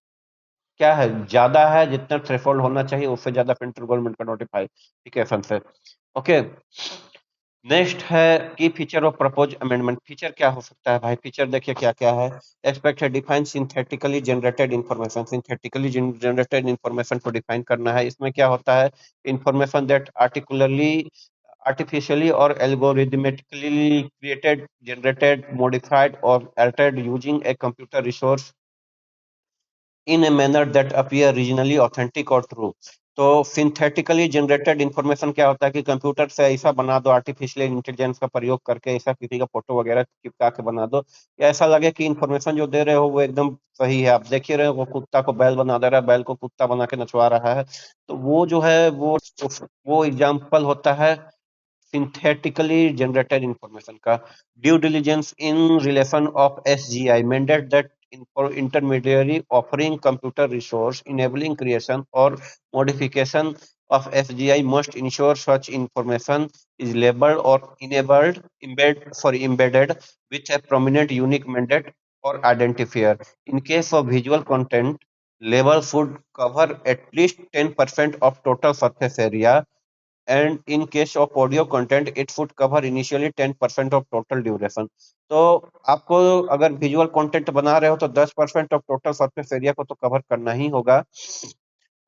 क्या है, ज्यादा है, जितना थ्रेशोल्ड होना चाहिए उससे ज्यादा सेंट्रल गवर्नमेंट का नोटिफिकेशन से। ओके, नेक्स्ट है की feature of propose amendment. Feature क्या हो सकता है भाई? फीचर देखिए क्या क्या है। एक्सपेक्ट है define synthetically generated information. Synthetically generated information को डिफाइन करना है। इसमें क्या होता है? इंफॉर्मेशन दैट आर्टिफिशियली और एल्गोरिथमेटिकली क्रिएटेड, जनरेटेड, मॉडिफाइड और Altered using a computer resource in a manner that appear regionally authentic और ट्रू। तो सिंथेटिकली जनरेटेड इंफॉर्मेशन क्या होता है कि कंप्यूटर से ऐसा बना दो, आर्टिफिशियल इंटेलिजेंस का प्रयोग करके ऐसा किसी का फोटो वगैरह चिपका के बना दो, या ऐसा लगे कि इंफॉर्मेशन जो दे रहे हो वो एकदम सही है। आप देख ही रहे हो, वो कुत्ता को बैल बना दे रहा है, बैल को कुत्ता बना के नचवा रहा है। तो वो जो है वो एग्जाम्पल होता है synthetically generated information का। due diligence in relation of SGI mandate that intermediary offering computer resource enabling creation or modification of SGI must ensure such information is labeled or embedded with a prominent unique mandate or identifier. In case of visual content, label should cover at least 10% of total surface area, and in case of audio content it would cover initially 10% of total duration। तो आपको अगर visual content बना रहे हो तो 10% of total surface area को तो cover करना ही होगा।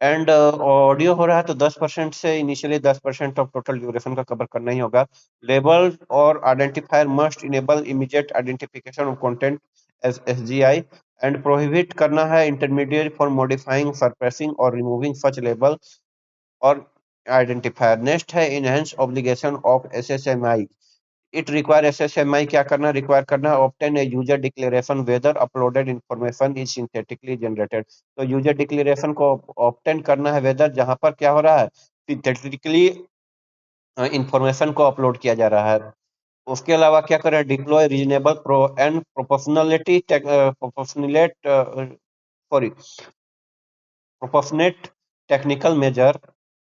एंड ऑडियो हो रहा है तो 10% से इनिशियली 10% ऑफ टोटल ड्यूरेशन का कवर करना ही होगा। लेबल और identifier must enable immediate identification of content as SGI, and prohibit करना है इंटरमीडिएट फॉर मॉडिफाइंग, सरप्रेसिंग और रिमूविंग सच लेबल और आइडेंटिफायर। नेक्स्ट है enhance obligation of SSMI. It require SSMI क्या करना, रिक्वायर करना obtain a user declaration whether uploaded information is synthetically generated. तो user declaration को ऑब्टेन करना है वेदर जहां पर क्या हो रहा है, सिंथेटिकली इंफॉर्मेशन को अपलोड किया जा रहा है। उसके अलावा क्या करें, deploy reasonable pro and proportionality proportionate sorry proportionate technical measure,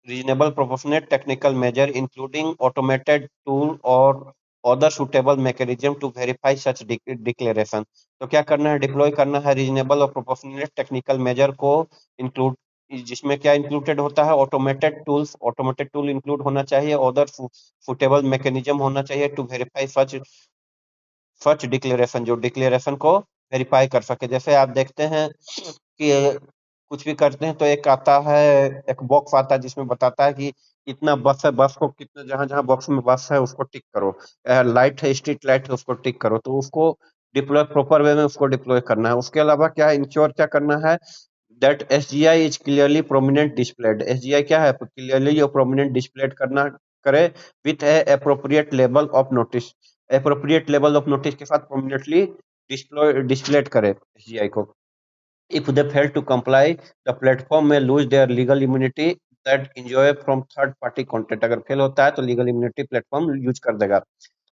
reasonable proportionate technical measure, including automated tool or other suitable mechanism to verify such declaration। तो क्या करना है, डिप्लॉय करना है रीजनेबल और प्रोपोर्शनेट टेक्निकल मेजर को इंक्लूड, जिसमें क्या इंक्लूडेड होता है, automated tools, automated tool include होना चाहिए, अदर सुटेबल मैकेनिज्म होना चाहिए to verify such such declaration, जो डिक्लेरेशन को वेरीफाई कर सके। जैसे आप देखते हैं कि कुछ भी करते हैं तो एक आता है, एक बॉक्स आता है जिसमें बताता है कि इतना बस है, बस को कितना, जहां जहां बॉक्स में बस है उसको टिक करो, लाइट है, स्ट्रीट लाइट है, उसको टिक करो। तो उसको डिप्लॉय प्रॉपर वे में उसको डिप्लॉय करना है। उसके अलावा क्या है, इंश्योर क्या करना है, that SGI is clearly prominent displayed. SGI क्या है, क्लियरली और प्रोमिनेंट डिस्प्लेड करना करे with a appropriate level of notice. Appropriate level of notice के साथ प्रोमिनेंटली डिस्प्लेड करे एसजीआई को। If they fail to comply, the platform may lose their legal immunity that enjoy from third party content। अगर fail होता है तो legal immunity platform use कर देगा,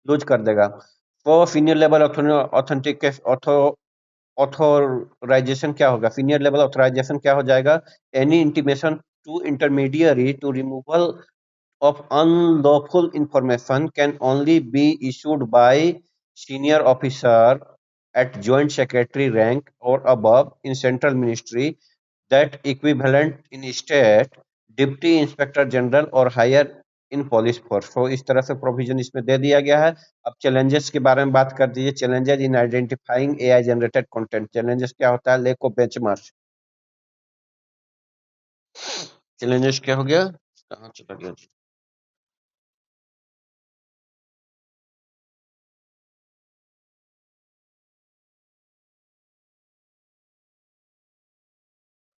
लूज कर देगा। तो सीनियर लेवल ऑथेंटिक ऑथोराइजेशन क्या होगा, सीनियर लेवल ऑथोराइजेशन क्या हो जाएगा, any intimation to intermediary to removal of unlawful information can only be issued by senior officer at joint secretary rank or above in central ministry, that equivalent in state, deputy inspector general और higher in police force. तो इस तरह से provision इसमें दे दिया गया है। अब चैलेंजेस के बारे में बात कर दीजिए। Challenges in identifying AI generated content. Challenges क्या होता है, लेक ऑफ बेंचमार्क। चैलेंजेस क्या हो गया, कहाँ चला गया जी?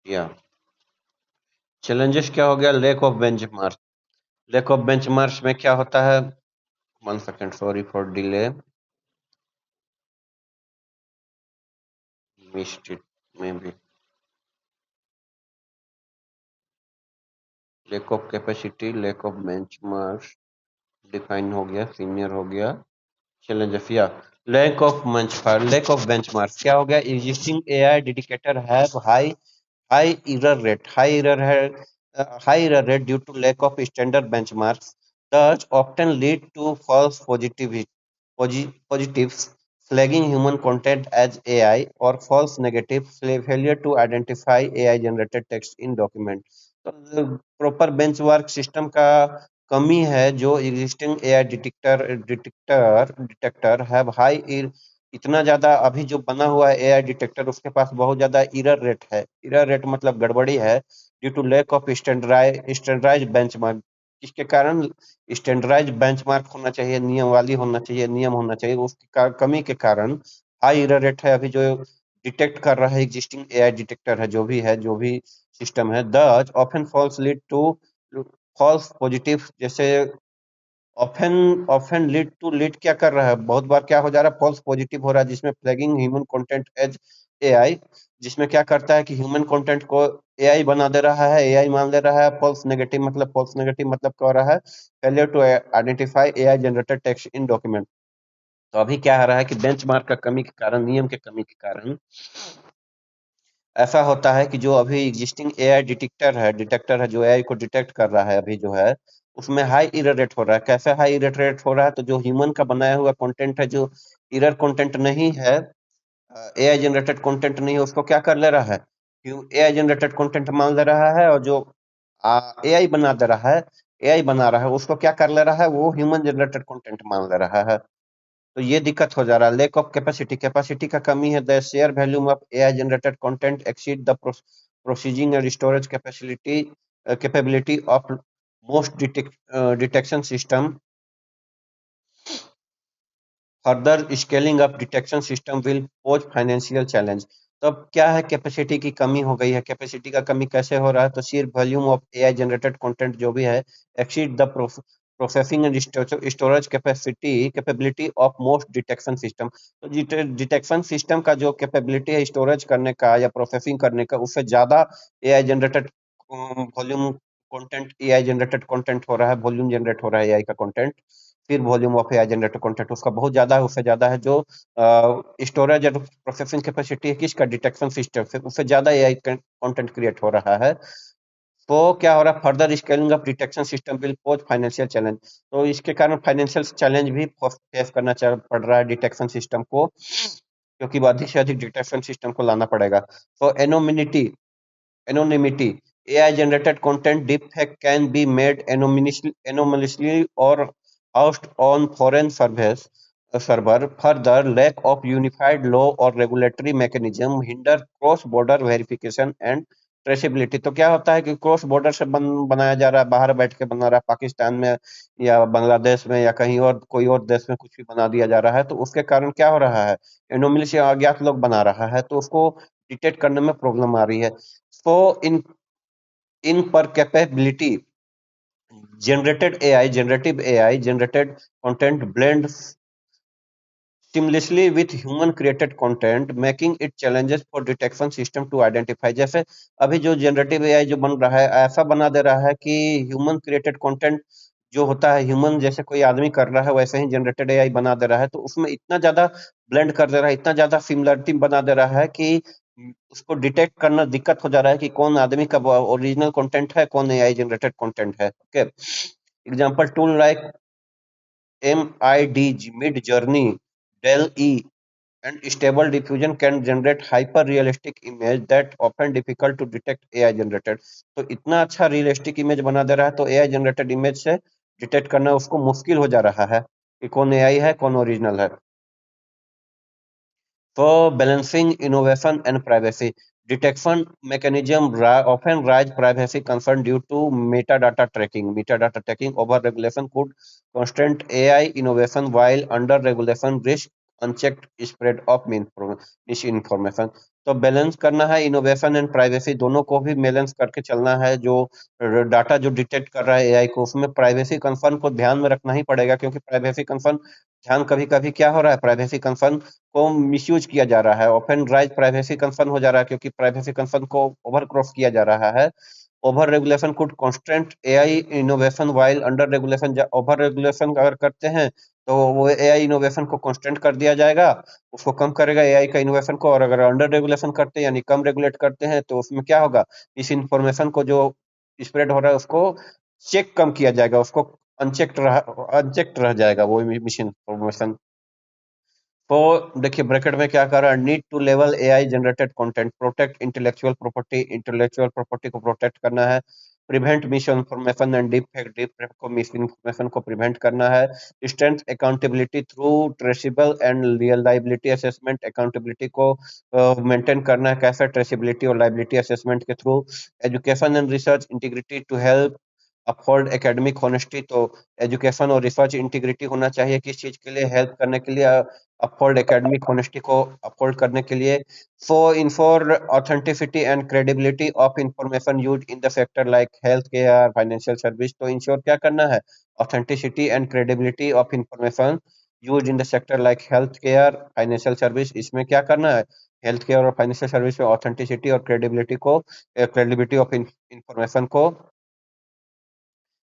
या चैलेंजेस क्या हो गया, lack of benchmark. Lack of benchmarks में क्या होता है, 1 second, sorry for delay, missed it में भी। Lack of capacity, lack of benchmarks define हो गया, सीनियर हो गया, challenges, yeah. Lack of benchmarks. क्या हो गया? Existing AI dedicator have high error rate due to lack of standard benchmarks, thus often lead to false positives, flagging human content as AI, or false negative, failure to identify AI generated text in document. तो proper benchmark system का कमी है। जो existing AI detector have इतना ज्यादा अभी जो बना हुआ है एआई डिटेक्टर, उसके पास बहुत ज्यादा इरर रेट है। इरर रेट मतलब गड़बड़ी है, due to lack of standardize benchmark, जिसके कारण स्टैंडर्डाइज बेंचमार्क होना चाहिए, नियम होना चाहिए, नियम होना चाहिए, उसकी कमी के कारण हाई एरर रेट है। अभी जो डिटेक्ट कर रहा है एग्जिस्टिंग एआई डिटेक्टर है, जो भी सिस्टम है, does often false lead to false positive, जैसे ऑफन ऑफन लीड क्या कर रहा है, बहुत बार क्या हो जा रहा है, फॉल्स पॉजिटिव हो रहा है, जिसमें flagging human content as AI, जिसमें क्या करता है कि ह्यूमन कंटेंट को एआई बना दे रहा है, एआई मान ले रहा है। फॉल्स नेगेटिव मतलब क्या हो रहा है, failure to identify AI generated text in document. तो अभी क्या हो रहा है कि बेंचमार्क का कमी के कारण, नियम के कमी के कारण ऐसा होता है कि जो अभी एग्जिस्टिंग एआई डिटेक्टर है, जो एआई को डिटेक्ट कर रहा है अभी जो है, उसमें हाई एरर रेट हो रहा है। कैसे हाई एरर रेट हो रहा है, तो जो ह्यूमन का बनाया हुआ कंटेंट है, जो एरर कंटेंट नहीं है, एआई जनरेटेड कंटेंट नहीं है, उसको क्या कर ले रहा है, एआई जनरेटेड कंटेंट मान ले रहा है, और जो एआई बना दे रहा है, एआई बना रहा है, उसको क्या कर ले रहा है, वो ह्यूमन जनरेटेड कंटेंट मान ले रहा है। तो ये दिक्कत हो जा रहा है। लैक ऑफ कैपेसिटी का कमी है। The share volume of AI generated content exceed the processing and storage capability of most detection system. Further scaling up detection system will pose financial challenge. तो अब क्या है, कैपेसिटी की कमी हो गई है। कैपेसिटी का कमी कैसे हो रहा है, तो share volume of AI generated content जो भी है exceed the processing and storage capability of most detection system. तो डिटेक्शन सिस्टम का जो कैपेबिलिटी है स्टोरेज करने का या प्रोसेसिंग करने का, उससे ज्यादा AI generated volume content, AI generated content हो रहा है, वॉल्यूम जनरेट हो रहा है एआई का कंटेंट। फिर volume of AI generated content उसका बहुत ज्यादा है, उससे ज्यादा है जो स्टोरेज और प्रोसेसिंग कैपेसिटी है किसका, डिटेक्शन सिस्टम से, उससे ज्यादा एआई कंटेंट क्रिएट हो रहा है। तो क्या हो रहा है, further scaling of detection system will pose financial challenge. तो इसके कारण फाइनेंशियल चैलेंज भी फेस करना पड़ रहा है डिटेक्शन सिस्टम को, क्योंकि अधिक से अधिक डिटेक्शन सिस्टम को लाना पड़ेगा। तो anonymity, AI generated content deepfake can be made anonymously or housed on foreign server. Further, lack of unified law or regulatory mechanism hinder cross-border verification and traceability. तो क्या होता है कि क्रॉस बॉर्डर से बनाया जा रहा है, बाहर बैठ के बना रहा है, पाकिस्तान में या बांग्लादेश में या कहीं और कोई और देश में कुछ भी बना दिया जा रहा है, तो उसके कारण क्या हो रहा है, एनोमली से अज्ञात लोग बना रहा है, तो उसको डिटेक्ट करने में प्रॉब्लम आ रही है। So in per capability, generative AI generated content blends seamlessly with human created content, making it challenges for detection system to identify। जैसे अभी जो जनरेटिव एआई जो बन रहा है, ऐसा बना दे रहा है कि ह्यूमन क्रिएटेड कंटेंट जो होता है, ह्यूमन जैसे कोई आदमी कर रहा है वैसे ही जनरेटेड एआई बना दे रहा है। तो उसमें इतना ज्यादा ब्लेंड कर दे रहा है, इतना ज्यादा सिमिलरिटी बना दे रहा है कि उसको डिटेक्ट करना दिक्कत हो जा रहा है कि कौन आदमी का ओरिजिनल कंटेंट है, कौन एआई जनरेटेड कंटेंट है। Okay, example tool like MIDG, Mid Journey, Del E, and Stable Diffusion can generate hyper realistic image that often difficult to detect AI generated। तो इतना अच्छा रियलिस्टिक इमेज बना दे रहा है, तो एआई जनरेटेड इमेज से detect करना उसको मुश्किल हो जा रहा है कि कौन एआई है, कौन ओरिजिनल है। For balancing innovation and privacy, detection mechanism often raise privacy concern due to metadata tracking. Metadata tracking over regulation could constrain AI innovation, while under regulation risk unchecked spread of misinformation। तो balance करना है, innovation and privacy दोनों को भी balance करके चलना है। जो डाटा जो डिटेक्ट कर रहा है एआई को, उसमें प्राइवेसी कंसर्न को ध्यान में रखना ही पड़ेगा, क्योंकि प्राइवेसी कंसर्न ध्यान कभी कभी क्या हो रहा है, प्राइवेसी कंसर्न को मिसयूज किया जा रहा है, ओपन राइज प्राइवेसी कंसर्न हो जा रहा है, क्योंकि प्राइवेसी कंसर्न को ओवरक्रॉस किया जा रहा है। Over regulation could constant AI innovation while under regulation. Over regulation अगर करते हैं तो वो एआई इनोवेशन को कांस्टेंट कर दिया जाएगा, उसको कम करेगा एआई का इनोवेशन को। और अगर अंडर रेगुलेशन करते हैं यानी कम रेगुलेट करते हैं तो उसमें क्या होगा, इस इंफॉर्मेशन को जो स्प्रेड हो रहा है उसको चेक कम किया जाएगा, उसको अनचेक्ड रह जाएगा वो मिस इन्फॉर्मेशन। तो देखिए ब्रैकेट में क्या कर रहा है, नीड टू लेवल AI generated content, protect intellectual property को प्रोटेक्ट करना है, prevent misinformation and deep fake को मिस इन्फॉर्मेशन को प्रिवेंट करना है, strength accountability through traceable and liability assessment, accountability को मेंटेन करना है कैसे, ट्रेसेबिलिटी और लाइबिलिटी असेसमेंट के through, education and research integrity to help uphold academic honesty. तो एजुकेशन और रिसर्च इंटीग्रिटी होना चाहिए किस चीज के लिए, हेल्प करने के लिए, अपहोल्ड एकेडमिक होनेस्टी को अपहोल्ड करने के लिए। For authenticity and credibility of information use in the sector like health care financial service. तो इंश्योर क्या करना है, authenticity and credibility of information use in the sector like health care financial service. इसमें क्या करना है, हेल्थ केयर और financial service में ऑथेंटिसिटी और क्रेडिबिलिटी ऑफ इंफॉर्मेशन को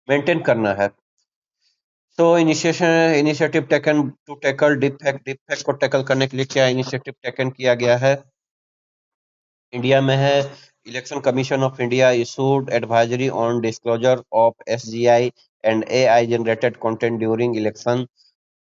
मेंटेन करना है। तो initiative taken to tackle deep fake को टैकल करने के लिए क्या इनिशिएटिव टेकन किया गया है इंडिया में है। Election commission of India issued advisory on disclosure of SGI and AI generated content during election.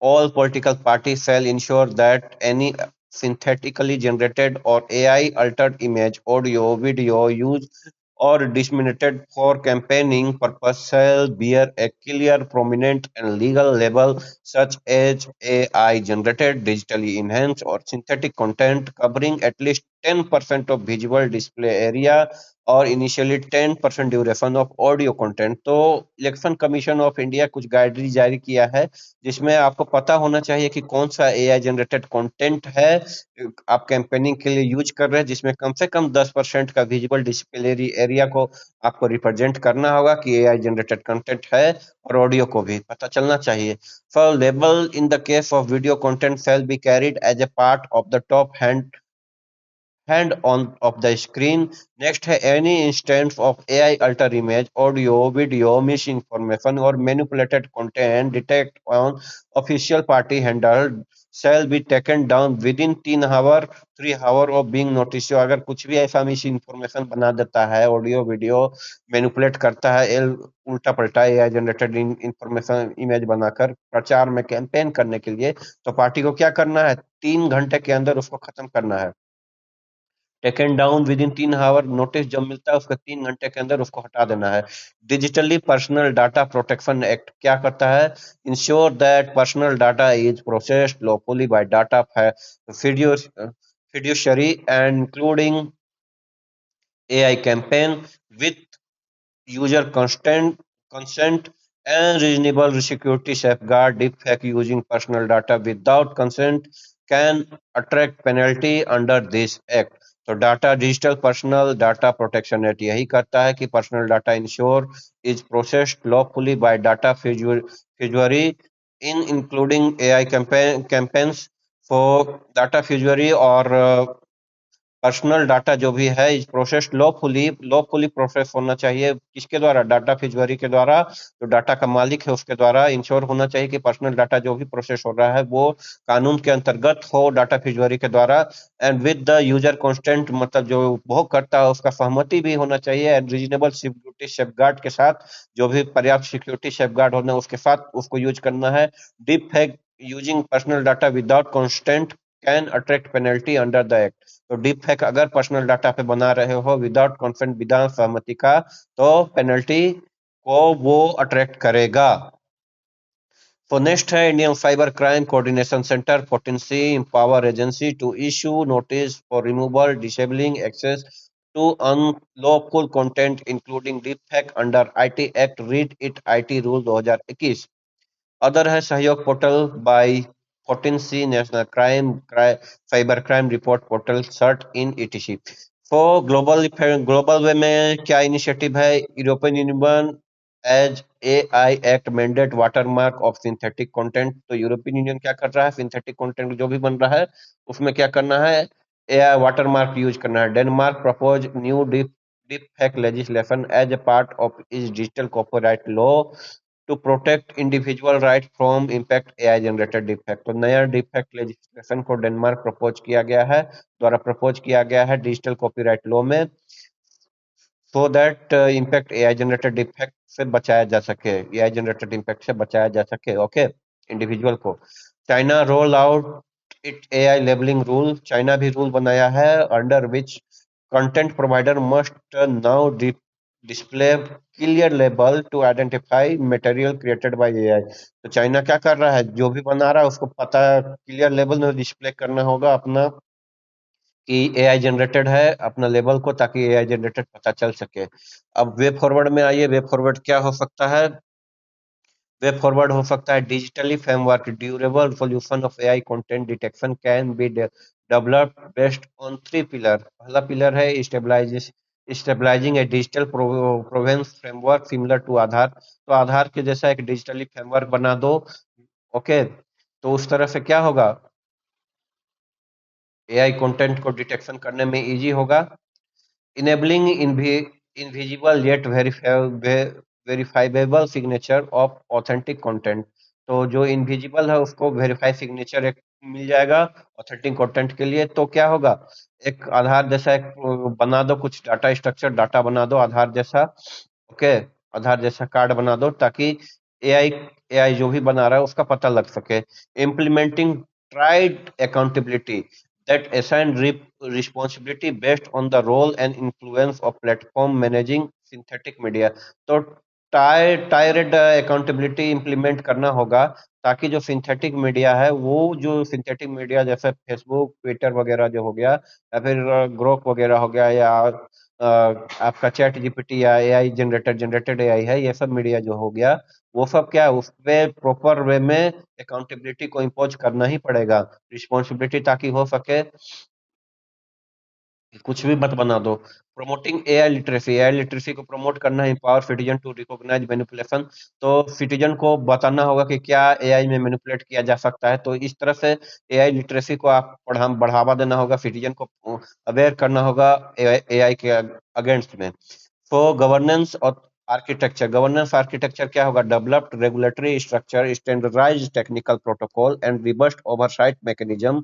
All political parties shall ensure that any synthetically generated or AI altered image, audio, video used or disseminated for campaigning purpose shall bear a clear, prominent, and legal label such as AI generated, digitally enhanced, or synthetic content covering at least 10% of visual display area और initially 10% duration of audio content. तो election commission of India कुछ guideline जारी किया है जिसमें आपको पता होना चाहिए कि कौन सा एआई जनरेटेड कंटेंट है आप कैंपेनिंग के लिए यूज कर रहे हैं, जिसमें कम से कम 10% का विजुअल डिस्प्ले एरिया को आपको रिप्रेजेंट करना होगा कि एआई जनरेटेड कंटेंट है, और ऑडियो को भी पता चलना चाहिए। For label in the case of video content shall be carried as a part of the top hand on of the screen. Next है any instance of AI alter image, audio, video, misinformation or manipulated content detect on official party handle shall be taken down within 3 hour of being noticed। अगर कुछ भी ऐसा miss information बना देता है, audio video manipulate करता है, उल्टा पलटा एआई जनरेटेड इंफॉर्मेशन इमेज बनाकर प्रचार में कैंपेन करने के लिए, तो पार्टी को क्या करना है, 3 घंटे के अंदर उसको खत्म करना है। Taken down within 3 hour, notice जब मिलता है उसके 3 घंटे के अंदर उसको हटा देना है। Digitally personal data protection act क्या करता है, ensure that personal data is processed lawfully by data fiduciary and including AI campaign with user consent and reasonable security safeguard. Deepfake using personal data without consent can attract penalty under this act। तो data digital personal data protection act यही करता है कि personal data ensure is processed lawfully by data fiduciary in including AI campaigns for data fiduciary और personal data जो भी है इस प्रोसेस लॉफुली प्रोसेस होना चाहिए, किसके द्वारा, डाटा फिजवरी के द्वारा, जो डाटा का मालिक है उसके द्वारा इंश्योर होना चाहिए कि पर्सनल डाटा जो भी प्रोसेस हो रहा है वो कानून के अंतर्गत हो डाटा फिजवरी के द्वारा, and with the user constant, मतलब जो उपभोग करता है उसका सहमति भी होना चाहिए, एंड रीजनेबल सिक्योरिटी सेफगार्ड के साथ, जो भी पर्याप्त सिक्योरिटी सेफगार्ड होना उसके साथ उसको यूज करना है। Deep fake using personal data without constant can attract penalty under the act. तो डीप फेक अगर पर्सनल डाटा पे बना रहे हो विदाउट कंसेंट, बिना सहमति का, तो पेनल्टी को वो अट्रैक्ट करेगा। तो नेक्स्ट है Indian cyber crime coordination centre potency power agency to issue notice for removal disabling access to unlawful content including deep fake under IT act, read it IT rule 2021। Other है Sahyog portal by potency national cyber crime report portal CERT In etc. तो global way में क्या initiative है, European Union as AI act mandate watermark of synthetic content. तो European Union क्या कर रहा है, सिंथेटिक कंटेंट जो भी बन रहा है उसमें क्या करना है, एआई वाटरमार्क यूज करना है। Denmark propose new deepfake legislation as a part of its digital copyright law to protect individual right from impact AI generated deepfake। तो नया deepfake legislation को डेनमार्क प्रपोज किया गया है डिजिटल कॉपीराइट लॉ में, so that impact AI generated effect से बचाया जा सके, एआई जनरेटेड इम्पैक्ट से बचाया जा सके। ओके, इंडिविजुअल को। China roll out it AI labeling rule, China भी रूल बनाया है under which content provider must now display clear label to identify material created by AI. तो चाइना क्या कर रहा है, जो भी बना रहा है उसको पता क्लियर लेबल में डिस्प्ले करना होगा अपना कि एआई जनरेटेड है अपना लेबल को, ताकि एआई जनरेटेड पता चल सके। अब वे फॉरवर्ड में आइए, वे फॉरवर्ड क्या हो सकता है? वे फॉरवर्ड हो सकता है digitally framework durable solution of AI content detection can be developed based on three pillar. पहला पिलर है stabilising a digital provenance framework similar to Aadhaar. तो आधार के जैसा एक डिजिटली फ्रेमवर्क बना दो। ओके, तो उस तरह से क्या होगा, एआई कंटेंट को डिटेक्शन करने में इजी होगा। Enabling invisible yet verifiable signature of authentic content. तो जो इनविजिबल है उसको वेरीफाई सिग्नेचर एक मिल जाएगा ऑथेंटिक कंटेंट के लिए। तो क्या होगा, एक आधार जैसा एक बना दो, कुछ डाटा स्ट्रक्चर डाटा बना दो आधार जैसा। ओके, आधार जैसा कार्ड बना दो ताकि एआई एआई जो भी बना रहा है उसका पता लग सके। Implementing tried accountability that assign responsibility based on the role and influence of platform managing synthetic media। तो टायरेड अकाउंटेबिलिटी इंप्लीमेंट करना होगा ताकि जो सिंथेटिक मीडिया है, वो जो सिंथेटिक मीडिया जैसे फेसबुक ट्विटर वगैरह जो हो गया, या फिर ग्रोक वगैरह हो गया, या आपका चैट जीपीटी या एआई जनरेटेड एआई है, ये सब मीडिया जो हो गया, वो सब क्या है उसमें प्रॉपर वे में अकाउंटेबिलिटी को इम्पोज करना ही पड़ेगा, रिस्पॉन्सिबिलिटी, ताकि हो सके कुछ भी मत बना दो। प्रमोटिंग एआई लिटरेसी को प्रमोट करना है, empower citizen to recognize manipulation. तो सिटीजन को बताना होगा कि क्या एआई में मैनिपुलेट किया जा सकता है। तो इस तरह से एआई लिटरेसी को आप बढ़ावा देना होगा, सिटीजन को अवेयर करना होगा एआई के अगेंस्ट में। तो गवर्नेंस आर्किटेक्चर क्या होगा, developed regulatory structure, standardised technical protocol and robust oversight mechanism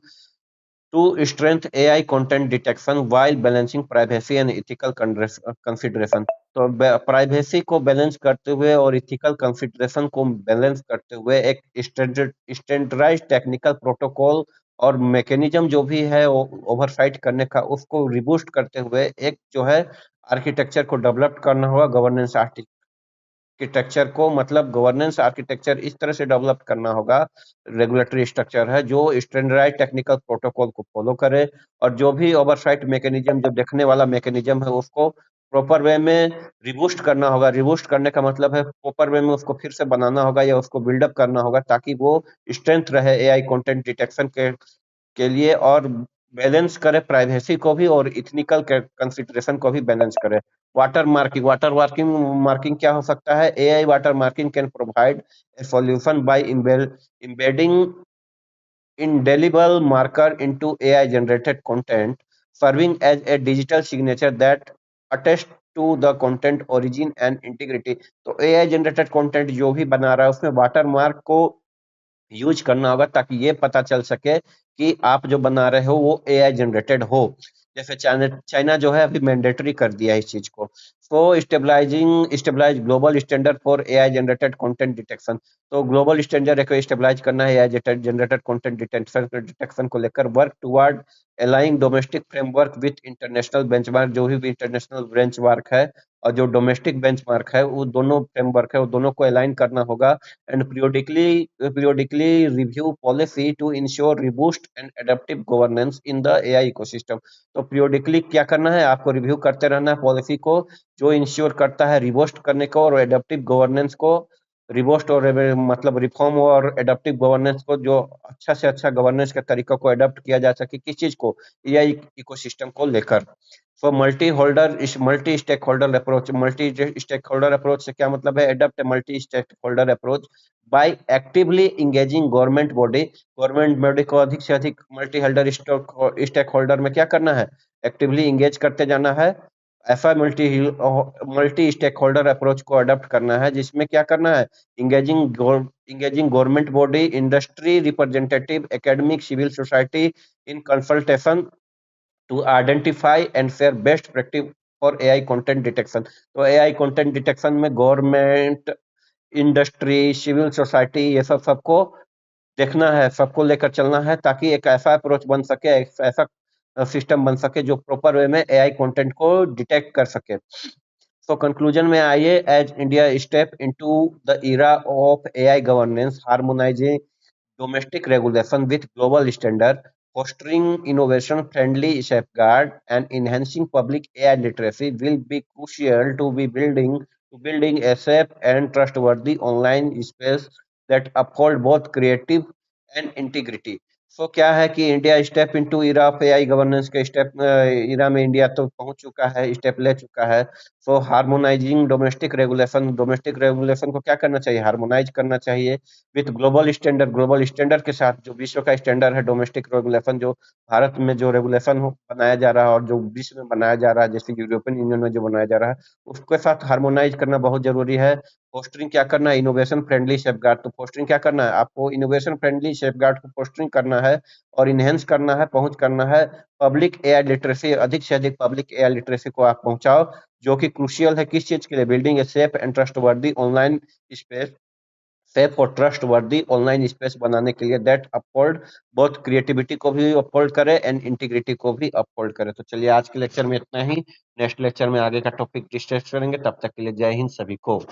to strengthen AI content detection while balancing privacy and ethical consideration। तो प्राइवेसी को बैलेंस करते हुए और इथिकल कंसिडरेशन को बैलेंस करते हुए एक स्टैंडर्डाइज टेक्निकल प्रोटोकॉल और मैकेनिज्म जो भी है ओवरसाइट करने का, उसको रिबूस्ट करते हुए एक जो है आर्किटेक्चर को डेवलप करना होगा। गवर्नेंस आर्किटेक्चर को मतलब गवर्नेंस आर्किटेक्चर इस तरह से डेवलप करना होगा, रेगुलेटरी स्ट्रक्चर है जो स्टैंडर्डाइज टेक्निकल प्रोटोकॉल को फॉलो करे, और जो भी ओवरसाइट मैकेनिज्म जो देखने वाला मैकेनिज्म है उसको प्रॉपर वे में रिबूस्ट करना होगा। रिबूस्ट करने का मतलब है प्रॉपर वे में उसको फिर से बनाना होगा या उसको बिल्डअप करना होगा ताकि वो स्ट्रेंथ रहे एआई कंटेंट डिटेक्शन के लिए, और बैलेंस करे प्राइवेसी को भी और इथिकल कंसिडरेशन को भी बैलेंस करे। वाटर मार्किंग मार्किंग क्या हो सकता है, AI water marking can provide a solution bye embedding indelible marker into AI generated content, serving as a digital signature that attests to the content origin and integrity। तो AI generated content जो भी बना रहा है उसमें water mark को use करना होगा ताकि ये पता चल सके कि आप जो बना रहे हो वो एआई जनरेटेड हो। जैसे चाइना जो है अभी मैंडेटरी कर दिया है इस चीज को। So stabilise global standard for AI generated content detection. तो ग्लोबल स्टैंडर्ड को स्टेबलाइज करना है एआई जनरेटेड कंटेंट डिटेक्शन को लेकर, work toward aligning domestic framework with international benchmark. जो भी इंटरनेशनल बेंचमार्क है और जो डोमेस्टिक बेंचमार्क है, वो दोनों फ्रेमवर्क है, वो दोनों को अलाइन करना होगा। and periodically review policy to ensure robust and adaptive governance in the AI ecosystem। तो periodically क्या करना है, आपको रिव्यू करते रहना है पॉलिसी को, जो इंश्योर करता है रिबोस्ट करने को और एडेप्टिव गवर्नेंस को। रिबोस्ट और मतलब रिफॉर्म और एडेप्टिव गवर्नेंस को, जो अच्छा से अच्छा गवर्नेंस के तरीकों को एडॉप्ट किया जा सके, किस चीज को, एआई इकोसिस्टम को लेकर। So multi stakeholder approach से क्या मतलब है, adopt multi stakeholder approach by actively engaging government body को अधिक से अधिक मल्टी होल्डर स्टेक होल्डर में क्या करना है, एक्टिवली इंगेज करते जाना है ऐसा मल्टी स्टेक होल्डर अप्रोच को अडॉप्ट करना है, जिसमें क्या करना है, engaging government body, industry representative, academic, civil society in consultation to identify and share best practice for AI content detection. तो एआई कंटेंट डिटेक्शन में गवर्नमेंट, इंडस्ट्री, सिविल सोसाइटी, ये सब सबको देखना है, सबको लेकर चलना है, ताकि एक ऐसा अप्रोच बन सके, एक ऐसा सिस्टम बन सके जो प्रॉपर वे में एआई कंटेंट को डिटेक्ट कर सके। So conclusion में आइए, as India step into the era of AI governance, harmonizing domestic regulation with global standard, fostering innovation-friendly safeguard, and enhancing public AI literacy will be crucial to building a safe and trustworthy online space that uphold both creative and integrity. सो क्या है कि India step into era of AI governance के step इरा में India तो पहुंच चुका है, step ले चुका है। सो हार्मोनाइजिंग डोमेस्टिक रेगुलेशन को क्या करना चाहिए, हार्मोनाइज करना चाहिए विथ ग्लोबल स्टैंडर्ड के साथ, जो विश्व का स्टैंडर्ड है डोमेस्टिक रेगुलेशन, जो भारत में जो रेगुलेशन बनाया जा रहा है और जो विश्व में बनाया जा रहा है, जैसे यूरोपियन यूनियन में जो बनाया जा रहा है, उसके साथ हार्मोनाइज करना बहुत जरूरी है। फोस्टरिंग क्या करना है, इनोवेशन फ्रेंडली सेफगार्ड। तो फोस्टरिंग क्या करना है, आपको इनोवेशन फ्रेंडली सेफगार्ड को फोस्टरिंग करना है और इनहेंस करना है, पहुंच करना है पब्लिक एआई लिटरेसी, अधिक से अधिक पब्लिक एआई लिटरेसी को आप पहुंचाओ, जो कि क्रूशियल है किस चीज के लिए, building a safe and trustworthy online space, safe और ट्रस्ट वर्दी ऑनलाइन स्पेस बनाने के लिए, दैट अपहोल्ड बोथ क्रिएटिविटी को भी अपहोल्ड करे एंड इंटीग्रिटी को भी अपहोल्ड करे। तो चलिए आज के लेक्चर में इतना ही, नेक्स्ट लेक्चर में आगे का टॉपिक डिस्कस करेंगे, तब तक के लिए जय हिंद सभी को।